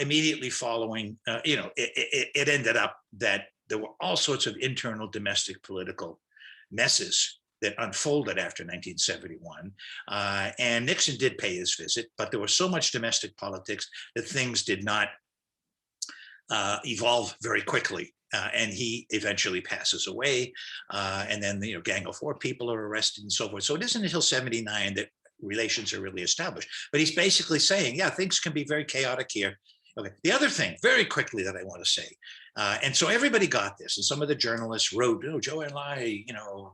immediately following, it ended up that there were all sorts of internal domestic political messes that unfolded after 1971. And Nixon did pay his visit, but there was so much domestic politics that things did not evolve very quickly. And he eventually passes away. And then the Gang of Four people are arrested and so forth. So it isn't until 79 that relations are really established. But he's basically saying, yeah, things can be very chaotic here. Okay. The other thing, very quickly, that I want to say, and so everybody got this, and some of the journalists wrote, "Oh, Zhou Enlai,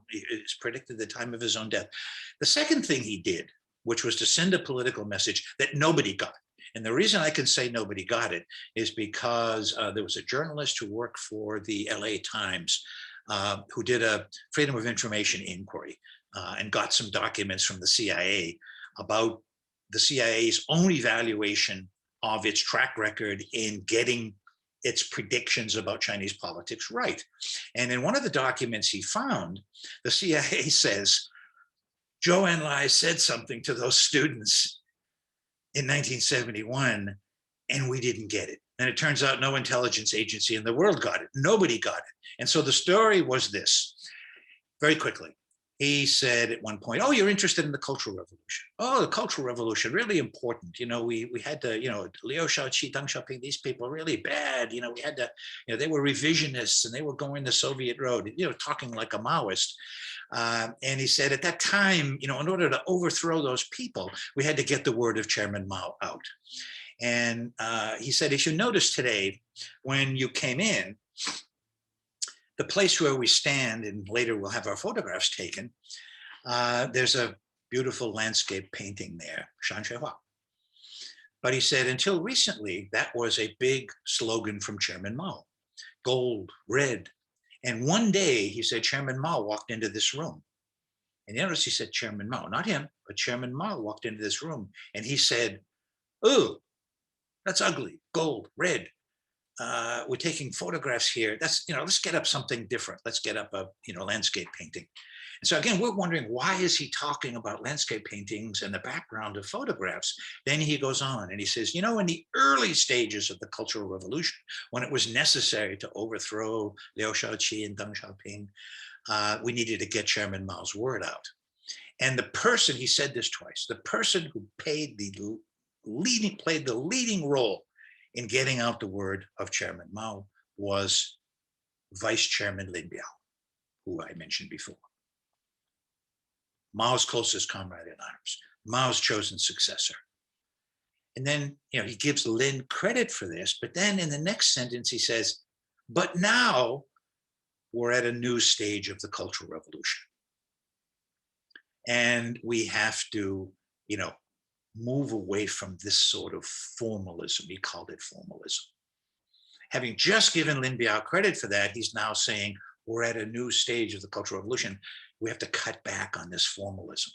it's predicted the time of his own death." The second thing he did, which was to send a political message that nobody got, and the reason I can say nobody got it is because there was a journalist who worked for the LA Times who did a Freedom of Information inquiry and got some documents from the CIA about the CIA's own evaluation of its track record in getting its predictions about Chinese politics right. And in one of the documents he found, the CIA says, Zhou Enlai said something to those students in 1971, and we didn't get it. And it turns out no intelligence agency in the world got it. Nobody got it. And so the story was this, very quickly. He said at one point, "Oh, you're interested in the Cultural Revolution. Oh, the Cultural Revolution, really important. We had to, Liu Shaoqi, Deng Xiaoping, these people are really bad. We had to, they were revisionists and they were going the Soviet road, talking like a Maoist." And he said at that time, in order to overthrow those people, we had to get the word of Chairman Mao out. And he said, as you notice today, when you came in, the place where we stand, and later we'll have our photographs taken, there's a beautiful landscape painting there, Shanghai. But he said, until recently, that was a big slogan from Chairman Mao, gold, red. And one day, he said, Chairman Mao walked into this room. And you notice he said Chairman Mao, not him, but Chairman Mao walked into this room. And he said, "Oh, that's ugly, gold, red. We're taking photographs here. That's, let's get up something different. Let's get up a, landscape painting." And so again, we're wondering, why is he talking about landscape paintings and the background of photographs? Then he goes on and he says, in the early stages of the Cultural Revolution, when it was necessary to overthrow Liu Shaoqi and Deng Xiaoping, we needed to get Chairman Mao's word out. And the person, he said this twice, the person who played the leading role in getting out the word of Chairman Mao was Vice Chairman Liangyou, who I mentioned before. Mao's closest comrade in arms, Mao's chosen successor. And then, he gives Lin credit for this, but then in the next sentence he says, but now we're at a new stage of the Cultural Revolution. And we have to, move away from this sort of formalism. He called it formalism. Having just given Liangyou credit for that, he's now saying, we're at a new stage of the Cultural Revolution. We have to cut back on this formalism.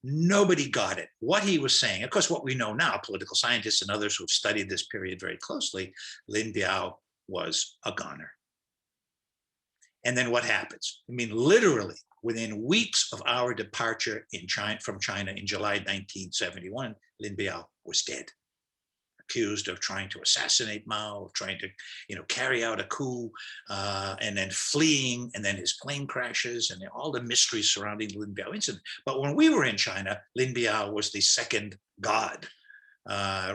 Nobody got it. What he was saying, of course, what we know now, political scientists and others who have studied this period very closely, Liangyou was a goner. And then what happens? Literally, within weeks of our departure from China in July 1971, Liangyou was dead. accused of trying to assassinate Mao, of trying to, carry out a coup, and then fleeing, and then his plane crashes, and all the mysteries surrounding the Lin Biao incident. But when we were in China, Lin Biao was the second god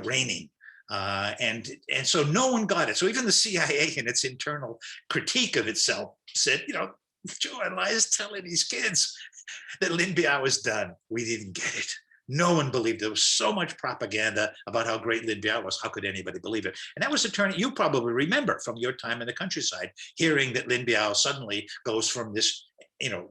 reigning. And so no one got it. So even the CIA in its internal critique of itself said, Zhou Enlai is telling these kids that Lin Biao is done. We didn't get it. No one believed it. There was so much propaganda about how great Lin Biao was. How could anybody believe it? And that was a turning. You probably remember from your time in the countryside, hearing that Lin Biao suddenly goes from this,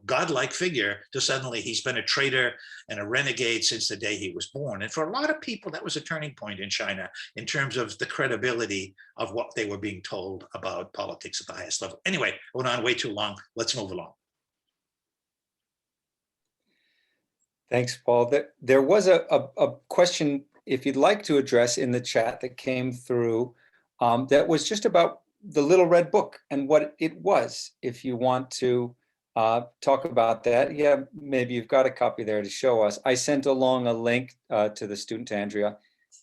godlike figure to suddenly he's been a traitor and a renegade since the day he was born. And for a lot of people, that was a turning point in China in terms of the credibility of what they were being told about politics at the highest level. Anyway, I went on way too long. Let's move along. Thanks, Paul. There was a question, if you'd like to address in the chat, that came through that was just about the Little Red Book and what it was. If you want to talk about that, yeah, maybe you've got a copy there to show us. I sent along a link to the student, Andrea,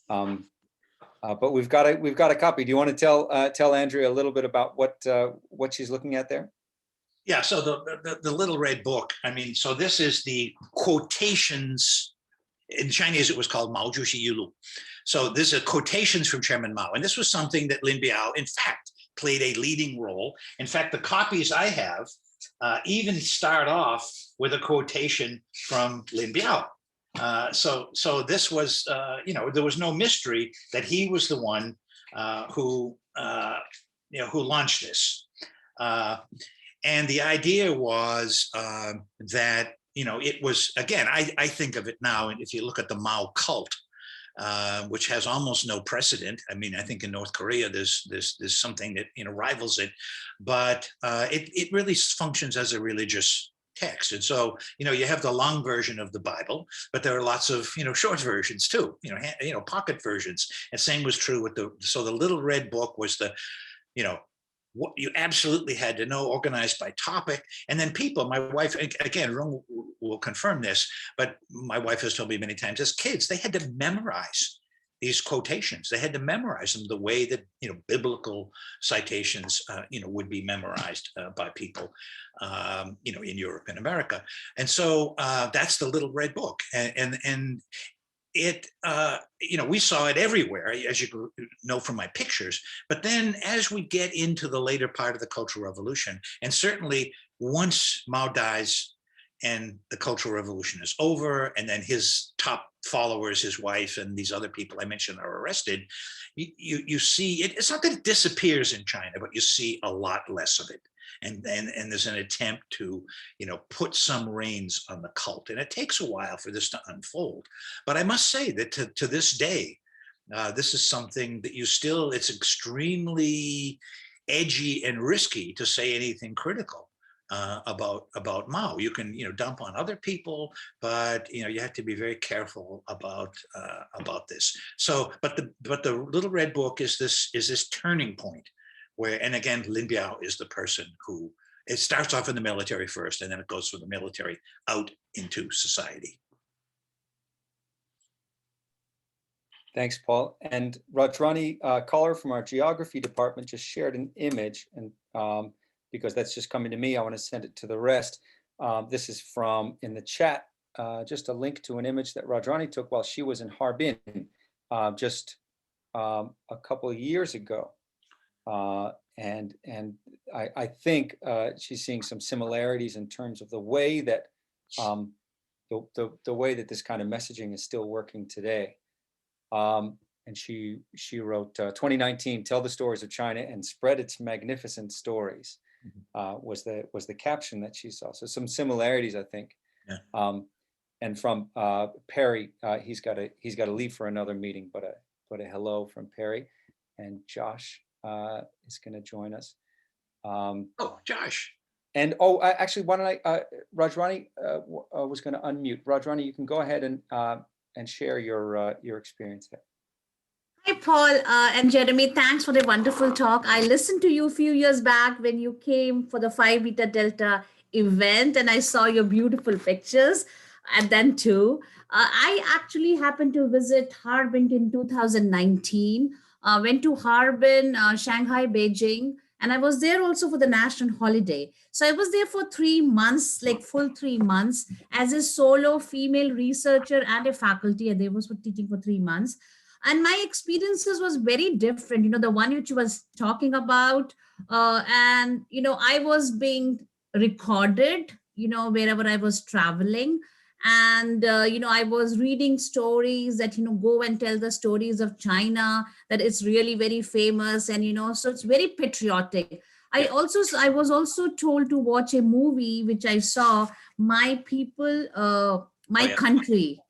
but we've got a copy. Do you want to tell Andrea a little bit about what she's looking at there? Yeah, so the Little Red Book, so this is the quotations. In Chinese, it was called Mao Zhuxi Yulu. So this is quotations from Chairman Mao. And this was something that Lin Biao, in fact, played a leading role. In fact, the copies I have even start off with a quotation from Lin Biao. So this was, there was no mystery that he was the one who launched this. And the idea was that, it was, again, I think of it now, and if you look at the Mao cult, which has almost no precedent. I think in North Korea, there's something that, rivals it, but it really functions as a religious text. And so, you have the long version of the Bible, but there are lots of, short versions too, pocket versions. And same was true with the Little Red Book was the, what you absolutely had to know, organized by topic. And then people, my wife, again, Rung will confirm this, but my wife has told me many times, as kids, they had to memorize these quotations. They had to memorize them the way that, biblical citations, would be memorized by people, in Europe and America. And so that's the Little Red Book. And it, we saw it everywhere, as you know from my pictures. But then as we get into the later part of the Cultural Revolution, and certainly once Mao dies and the Cultural Revolution is over, and then his top followers, his wife, and these other people I mentioned are arrested, you see, it's not that it disappears in China, but you see a lot less of it. And there's an attempt to, put some reins on the cult. And it takes a while for this to unfold. But I must say that to this day, this is something that it's extremely edgy and risky to say anything critical about Mao. You can, dump on other people, but, you have to be very careful about this. So, but the Little Red Book is this turning point. And again, Lin Biao is the person who, it starts off in the military first, and then it goes from the military out into society. Thanks, Paul. And Rajrani Caller from our geography department just shared an image, and because that's just coming to me, I want to send it to the rest. This is from, in the chat, just a link to an image that Rajrani took while she was in Harbin just a couple of years ago. And I think she's seeing some similarities in terms of the way that the way that this kind of messaging is still working today. And she wrote 2019, tell the stories of China and spread its magnificent stories, was the caption that she saw. So some similarities, I think. Yeah. And from Perry, he's got to leave for another meeting, but a hello from Perry. And Josh is going to join us. Josh. And actually, why don't Rajrani was going to unmute. Rajrani, you can go ahead and share your experience there. Hi, Paul and Jeremy. Thanks for the wonderful talk. I listened to you a few years back when you came for the Phi Beta Delta event, and I saw your beautiful pictures. and then too. I actually happened to visit Harbin in 2019. Went to Harbin, Shanghai, Beijing, and I was there also for the national holiday. So I was there for 3 months, like full 3 months, as a solo female researcher and a faculty, and they was for teaching for 3 months. And my experiences was very different. The one which you was talking about, and I was being recorded, wherever I was traveling. And I was reading stories that go and tell the stories of China, that it's really very famous, and so it's very patriotic. I was also told to watch a movie which I saw, My People, Oh My yeah. Country.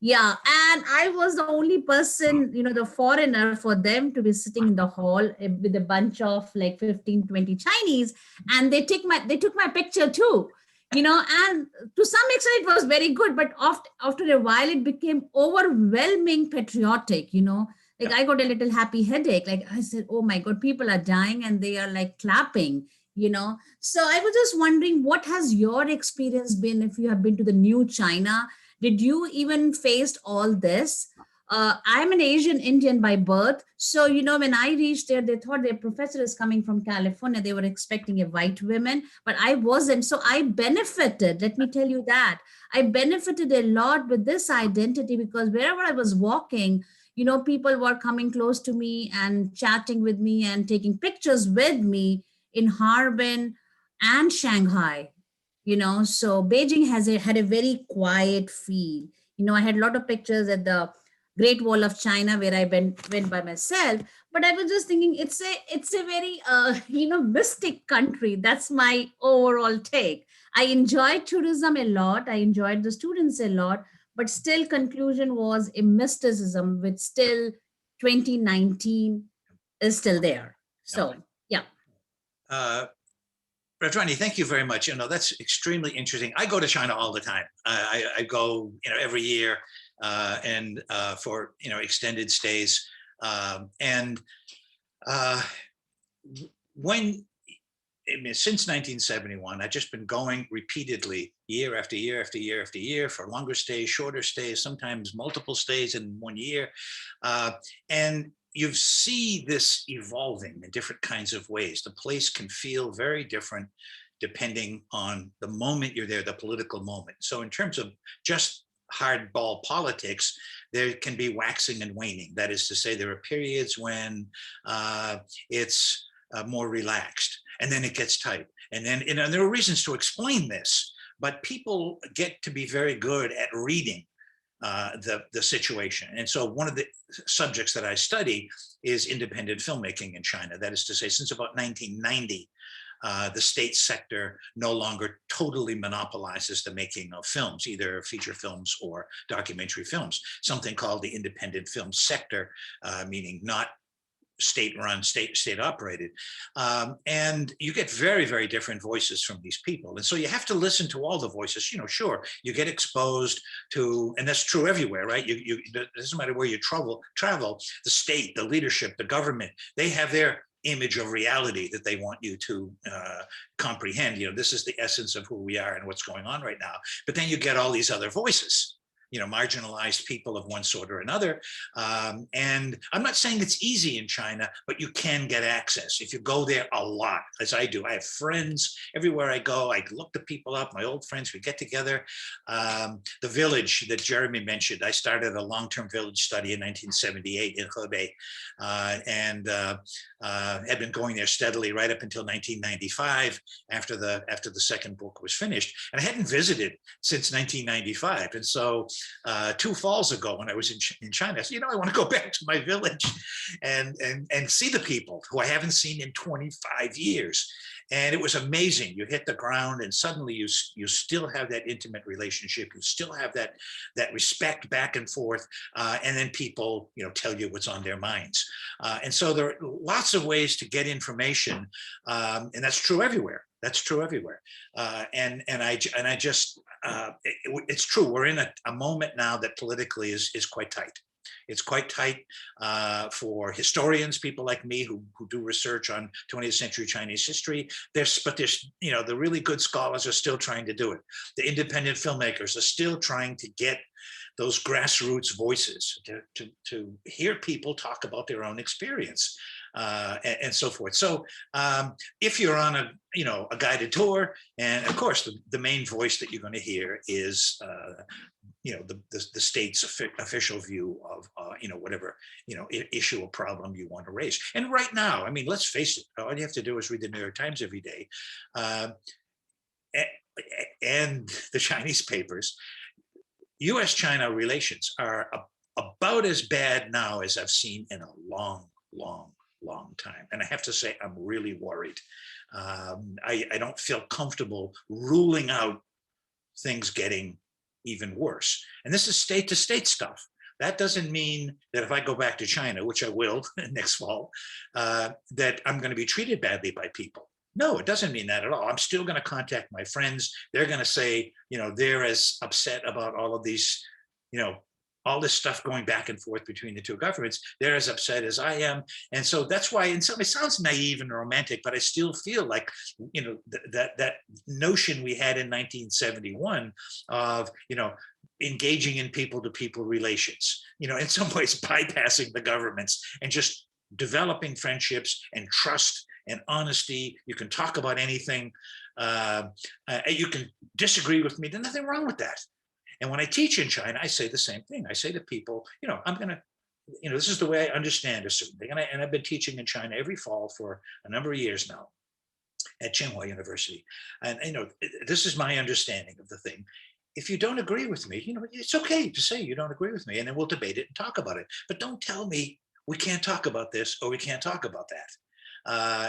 Yeah, and I was the only person, the foreigner, for them to be sitting in the hall with a bunch of like 15, 20 Chinese, and they took my picture too. And to some extent it was very good, but after a while it became overwhelming patriotic. Like Yeah. I got a little happy headache. Like I said, oh my God, people are dying and they are like clapping. So I was just wondering, what has your experience been if you have been to the new China? Did you even faced all this? I'm an Asian Indian by birth. So, when I reached there, they thought their professor is coming from California. They were expecting a white woman, but I wasn't. So I benefited. Let me tell you that. I benefited a lot with this identity, because wherever I was walking, people were coming close to me and chatting with me and taking pictures with me in Harbin and Shanghai. So Beijing had a very quiet feel. I had a lot of pictures at the Great Wall of China, where I went by myself. But I was just thinking, it's a very mystic country. That's my overall take. I enjoyed tourism a lot. I enjoyed the students a lot, but still conclusion was a mysticism, which still 2019 is still there. So yeah. Radharani, thank you very much. That's extremely interesting. I go to China all the time. I go, every year, and for extended stays. And since 1971, I've just been going repeatedly, year after year after year after year, for longer stays, shorter stays, sometimes multiple stays in 1 year, and you see this evolving in different kinds of ways. The place can feel very different depending on the moment you're there, the political moment. So in terms of just hardball politics, there can be waxing and waning. That is to say, there are periods when it's more relaxed, and then it gets tight. And then there are reasons to explain this, but people get to be very good at reading the situation. And so one of the subjects that I study is independent filmmaking in China. That is to say, since about 1990, the state sector no longer totally monopolizes the making of films, either feature films or documentary films. Something called the independent film sector, meaning not state-run, state-operated. And you get very, very different voices from these people. And so you have to listen to all the voices. Sure, you get exposed to, and that's true everywhere, right? It doesn't matter where you travel, the state, the leadership, the government, they have their image of reality that they want you to comprehend. This is the essence of who we are and what's going on right now. But then you get all these other voices, marginalized people of one sort or another. And I'm not saying it's easy in China, but you can get access if you go there a lot, as I do. I have friends everywhere I go. I look the people up, my old friends, we get together. The village that Jeremy mentioned, I started a long-term village study in 1978 in Hebei, and had been going there steadily right up until 1995, after the second book was finished. And I hadn't visited since 1995. And so 2 falls ago, when I was in China, I said, I want to go back to my village and see the people who I haven't seen in 25 years. And it was amazing. You hit the ground and suddenly you still have that intimate relationship. You still have that respect back and forth. And then people, tell you what's on their minds. And so there are lots of ways to get information. And that's true everywhere. That's true everywhere. It's true. We're in a moment now that politically is quite tight. It's quite tight for historians, people like me who do research on 20th century Chinese history. But there's, you know, the really good scholars are still trying to do it. The independent filmmakers are still trying to get those grassroots voices to hear people talk about their own experience and so forth. So if you're on a, you know, a guided tour, and of course the main voice that you're going to hear is you know, the state's official view of you know, whatever, you know, issue or problem you want to raise. And right now, I mean, let's face it, all you have to do is read the New York Times every day and the Chinese papers. US-China relations are about as bad now as I've seen in a long time. And I have to say, I'm really worried. I don't feel comfortable ruling out things getting even worse. And this is state-to-state stuff. That doesn't mean that if I go back to China, which I will next fall, that I'm going to be treated badly by people. No, it doesn't mean that at all. I'm still going to contact my friends. They're going to say, you know, they're as upset about all of these, you know, all this stuff going back and forth between the two governments. They're as upset as I am. And so that's why, in some, it sounds naive and romantic, but I still feel like, you know, that notion we had in 1971 of, you know, engaging in people-to-people relations, you know, in some ways bypassing the governments and just developing friendships and trust and honesty. You can talk about anything. You can disagree with me. There's nothing wrong with that. And when I teach in China, I say the same thing. I say to people, you know, I'm going to, you know, this is the way I understand a certain thing. And I've been teaching in China every fall for a number of years now at Tsinghua University. And, you know, this is my understanding of the thing. If you don't agree with me, you know, it's okay to say you don't agree with me, and then we'll debate it and talk about it. But don't tell me we can't talk about this or we can't talk about that.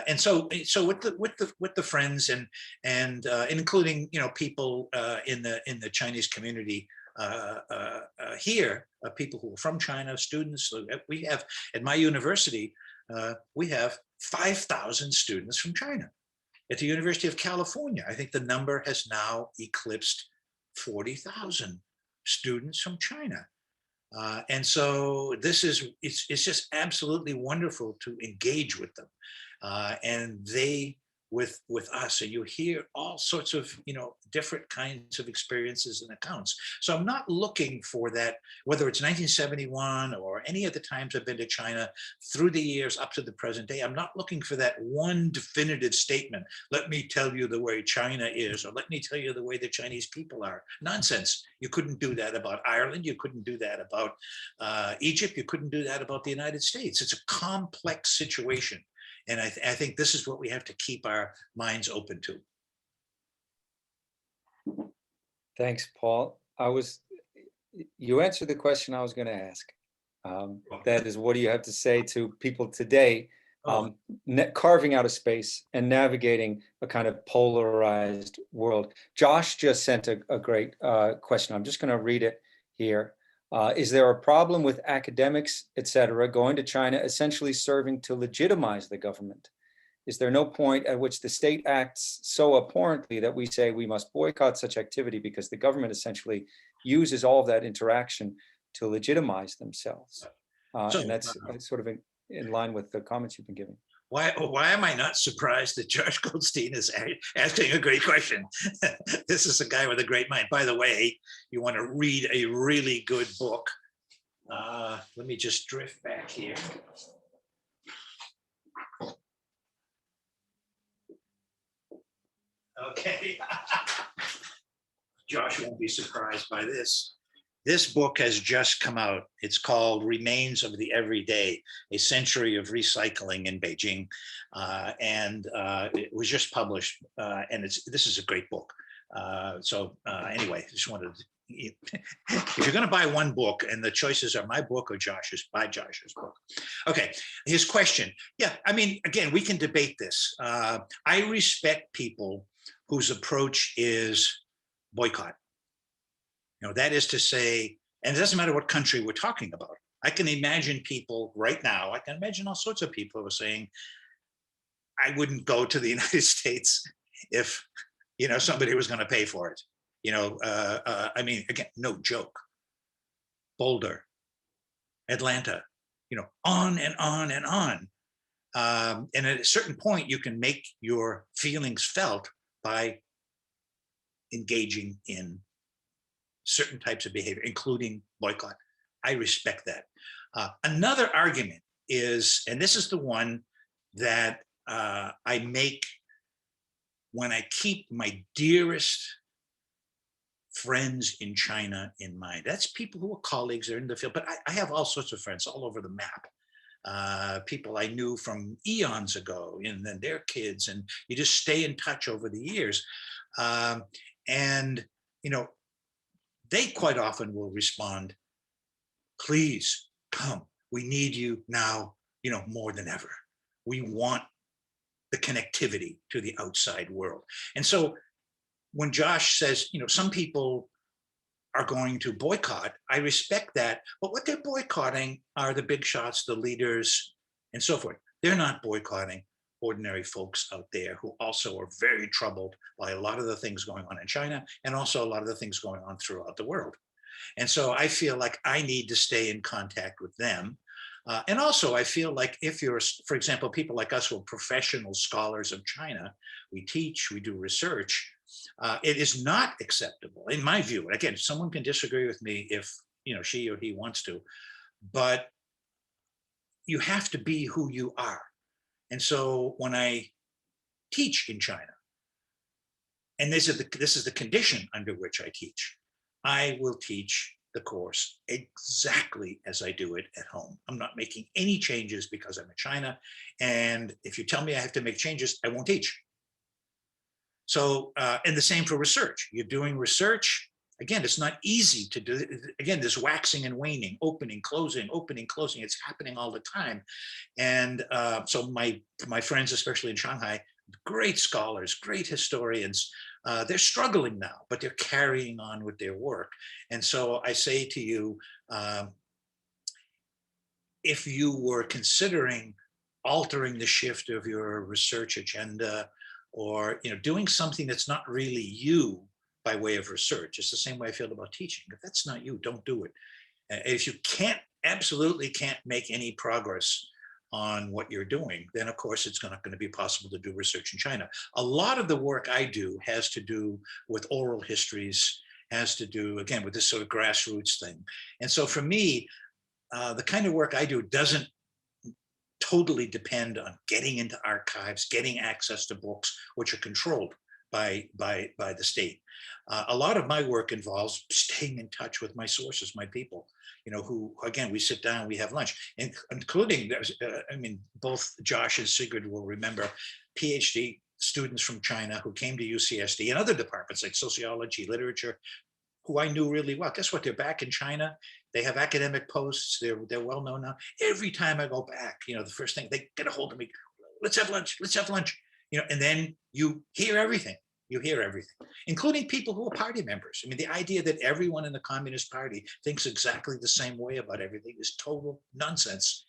And so with the friends and including, you know, people in the Chinese community here, people who are from China, students. We have at my university, we have 5,000 students from China. At the University of California, I think the number has now eclipsed 40,000 students from China. And so this is, it's just absolutely wonderful to engage with them. And they with us, and you hear all sorts of, you know, different kinds of experiences and accounts. So I'm not looking for that, whether it's 1971 or any of the times I've been to China through the years up to the present day. I'm not looking for that one definitive statement. Let me tell you the way China is, or let me tell you the way the Chinese people are. Nonsense. You couldn't do that about Ireland. You couldn't do that about Egypt. You couldn't do that about the United States. It's a complex situation. And I think this is what we have to keep our minds open to. Thanks, Paul. You answered the question I was going to ask. That is, what do you have to say to people today, carving out a space and navigating a kind of polarized world? Josh just sent a great question. I'm just going to read it here. Is there a problem with academics, et cetera, going to China, essentially serving to legitimize the government? Is there no point at which the state acts so abhorrently that we say we must boycott such activity because the government essentially uses all of that interaction to legitimize themselves? And that's sort of in line with the comments you've been giving. Why am I not surprised that Josh Goldstein is asking a great question? This is a guy with a great mind. By the way, you want to read a really good book. Let me just drift back here. Okay. Josh won't be surprised by this. This book has just come out. It's called Remains of the Everyday, A Century of Recycling in Beijing. And it was just published, and this is a great book. Anyway, just wanted to, if you're gonna buy one book and the choices are my book or Josh's, buy Josh's book. Okay, his question. Yeah, I mean, again, we can debate this. I respect people whose approach is boycott. You know, that is to say, and it doesn't matter what country we're talking about. I can imagine people right now, I can imagine all sorts of people who are saying, I wouldn't go to the United States if, you know, somebody was going to pay for it. You know, I mean, again, no joke. Boulder, Atlanta, on and on and on. And at a certain point, you can make your feelings felt by engaging in certain types of behavior, including boycott. I respect that. Another argument is, and this is the one that I make when I keep my dearest friends in China in mind. That's people who are colleagues, they're in the field, but I have all sorts of friends all over the map. People I knew from eons ago, and then their kids, and you just stay in touch over the years. And, they quite often will respond, please come, we need you now, more than ever. We want the connectivity to the outside world. And so when Josh says, some people are going to boycott, I respect that. But what they're boycotting are the big shots, the leaders, and so forth. They're not boycotting ordinary folks out there who also are very troubled by a lot of the things going on in China, and also a lot of the things going on throughout the world. And so I feel like I need to stay in contact with them. And also I feel like if you're, for example, people like us who are professional scholars of China, we teach, we do research, it is not acceptable, in my view. Again, someone can disagree with me if she or he wants to, but you have to be who you are. And so when I teach in China, and this is the condition under which I teach, I will teach the course exactly as I do it at home. I'm not making any changes because I'm in China. And if you tell me I have to make changes, I won't teach. So, and the same for research. You're doing research. Again, it's not easy to do. Again, there's waxing and waning, opening, closing. It's happening all the time. And so my friends, especially in Shanghai, great scholars, great historians, they're struggling now, but they're carrying on with their work. And so I say to you, if you were considering altering the shift of your research agenda, or doing something that's not really you by way of research, it's the same way I feel about teaching. If that's not you, don't do it. If you absolutely can't make any progress on what you're doing, then of course it's not going to be possible to do research in China. A lot of the work I do has to do with oral histories, has to do, again, with this sort of grassroots thing. And so for me, the kind of work I do doesn't totally depend on getting into archives, getting access to books, which are controlled by the state. A lot of my work involves staying in touch with my sources, my people, who, again, we sit down, we have lunch, including, both Josh and Sigrid will remember PhD students from China who came to UCSD and other departments like sociology, literature, who I knew really well. Guess what? They're back in China. They have academic posts. They're well known now. Every time I go back, the first thing, they get a hold of me. Let's have lunch. And then you hear everything. Including people who are party members. The idea that everyone in the Communist Party thinks exactly the same way about everything is total nonsense.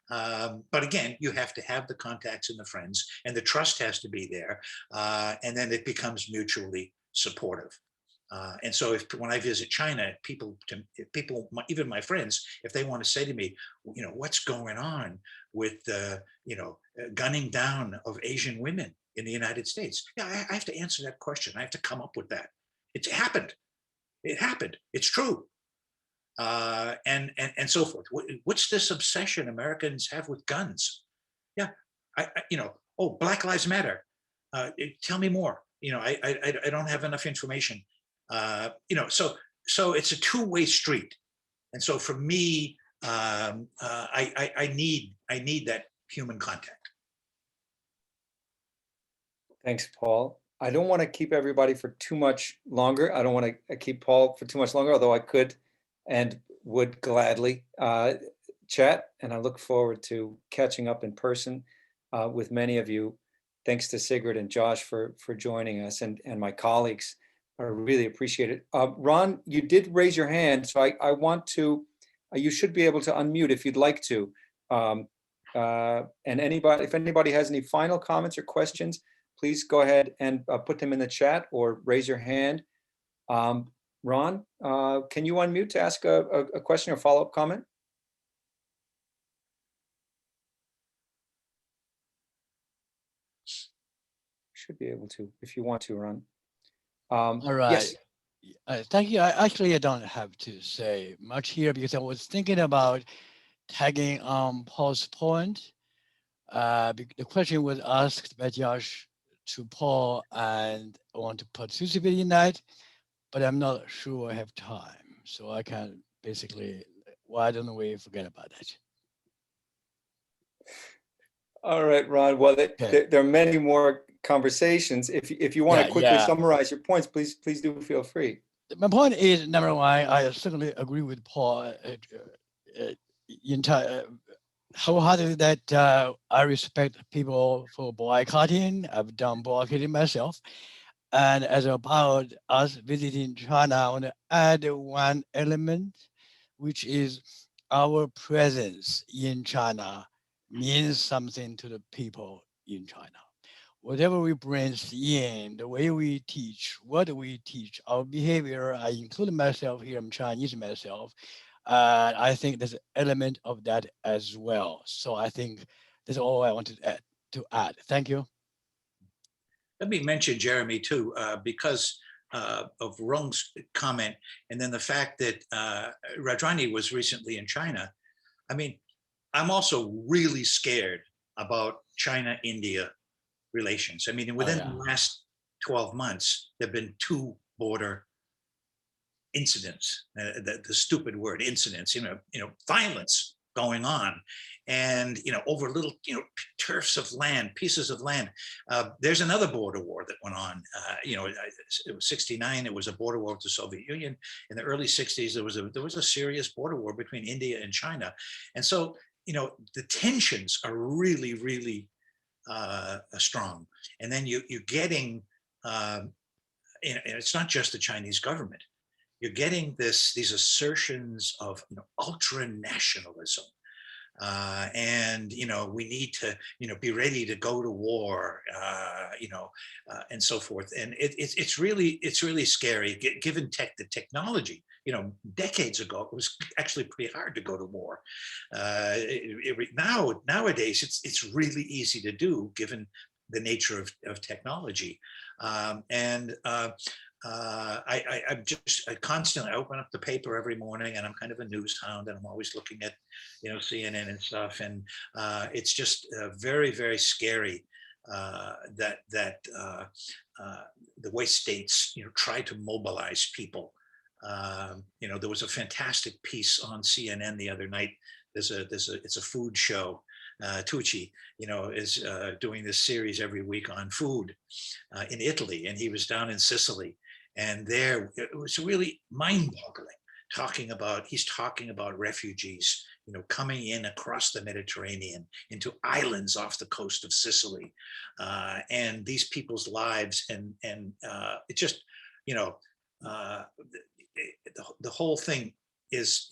But again, you have to have the contacts and the friends, and the trust has to be there. And then it becomes mutually supportive. And so when I visit China, people, even my friends, if they want to say to me, what's going on with the, gunning down of Asian women in the United States? Yeah, I have to answer that question. I have to come up with that. It happened. It's true. And so forth. What's this obsession Americans have with guns? Yeah, oh, Black Lives Matter. Tell me more. I don't have enough information. So it's a two-way street. And so for me, I need that human contact. Thanks, Paul. I don't want to keep everybody for too much longer. I don't want to keep Paul for too much longer, although I could and would gladly chat. And I look forward to catching up in person with many of you. Thanks to Sigrid and Josh for joining us, and my colleagues. I really appreciate it. Ron, you did raise your hand, so I want to, you should be able to unmute if you'd like to. And if anybody has any final comments or questions, please go ahead and put them in the chat or raise your hand. Ron, can you unmute to ask a question or follow-up comment? should be able to, if you want to, Ron. All right. Yes. Thank you. I don't have to say much here because I was thinking about tagging on Paul's point. The question was asked by Josh to Paul, and I want to participate in that, but I'm not sure I have time. So I can basically, why don't we forget about that? All right, Ron. Well, Okay. there are many more conversations. If you want to quickly Yeah. summarize your points, please do feel free. My point is, number one, I certainly agree with Paul wholeheartedly that I respect people for boycotting. I've done boycotting myself. And as about us visiting China, I want to add one element, which is our presence in China means something to the people in China. Whatever we bring in, the way we teach, what we teach, our behavior, I include myself here, I'm Chinese myself. I think there's an element of that as well. So I think that's all I wanted to add. Thank you. Let me mention Jeremy too, because of Rung's comment, and then the fact that Radrani was recently in China. I mean, I'm also really scared about China-India relations. I mean, within the last 12 months, there have been 2 border incidents, the stupid word incidents, violence going on, and over little turfs of land, pieces of land. There's another border war that went on. It was 69. It was a border war with the Soviet Union. In the early 60s, there was a serious border war between India and China, and so the tensions are really, really strong. And then you're getting, it's not just the Chinese government. You're getting these assertions of ultra nationalism, and we need to be ready to go to war, and so forth. And it's really scary given the technology. Decades ago, it was actually pretty hard to go to war. Nowadays, it's really easy to do given the nature of technology, I constantly open up the paper every morning, and I'm kind of a news hound, and I'm always looking at CNN and stuff, and it's just very, very scary that the way states try to mobilize people. There was a fantastic piece on CNN the other night. It's a food show. Tucci, is doing this series every week on food in Italy, and he was down in Sicily. And there, it was really mind-boggling. He's talking about refugees, coming in across the Mediterranean into islands off the coast of Sicily, and these people's lives, and it just, the whole thing is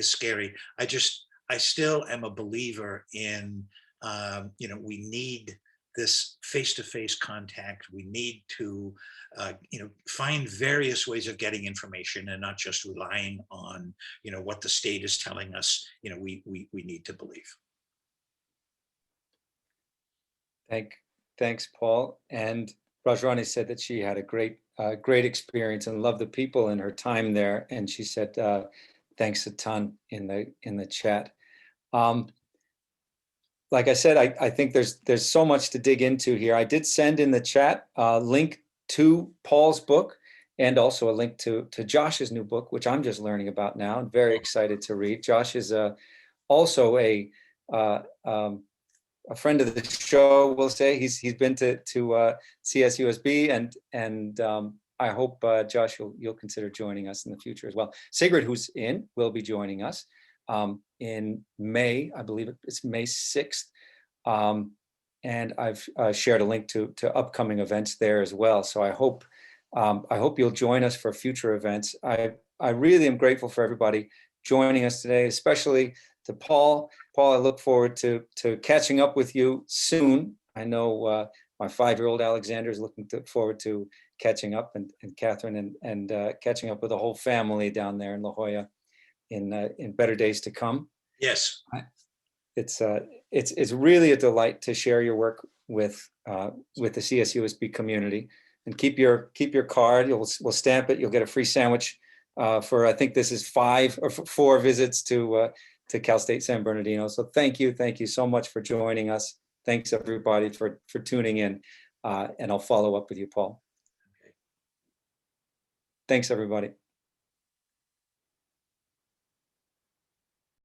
scary. I still am a believer in, we need this face-to-face contact. We need to, find various ways of getting information and not just relying on, what the state is telling us, we need to believe. Thanks, Paul. And Rajrani said that she had a great experience and loved the people in her time there. And she said, thanks a ton in the chat. Like I said, I think there's so much to dig into here. I did send in the chat a link to Paul's book and also a link to Josh's new book, which I'm just learning about now. I'm very excited to read. Josh is also a friend of the show, we'll say. He's been to CSUSB, and I hope, Josh, you'll consider joining us in the future as well. Sigrid, who's will be joining us in May. I believe it's May 6th. And I've shared a link to upcoming events there as well. So I hope you'll join us for future events. I really am grateful for everybody joining us today, especially to Paul. Paul, I look forward to catching up with you soon. I know my 5-year-old Alexander is looking forward to catching up, and Catherine, and catching up with the whole family down there in La Jolla in better days to come. Yes. It's really a delight to share your work with with the CSUSB community. And keep your card. We'll stamp it. You'll get a free sandwich for, I think this is 5 or 4 visits to Cal State San Bernardino. So thank you so much for joining us. Thanks everybody for tuning in, and I'll follow up with you, Paul. Thanks everybody.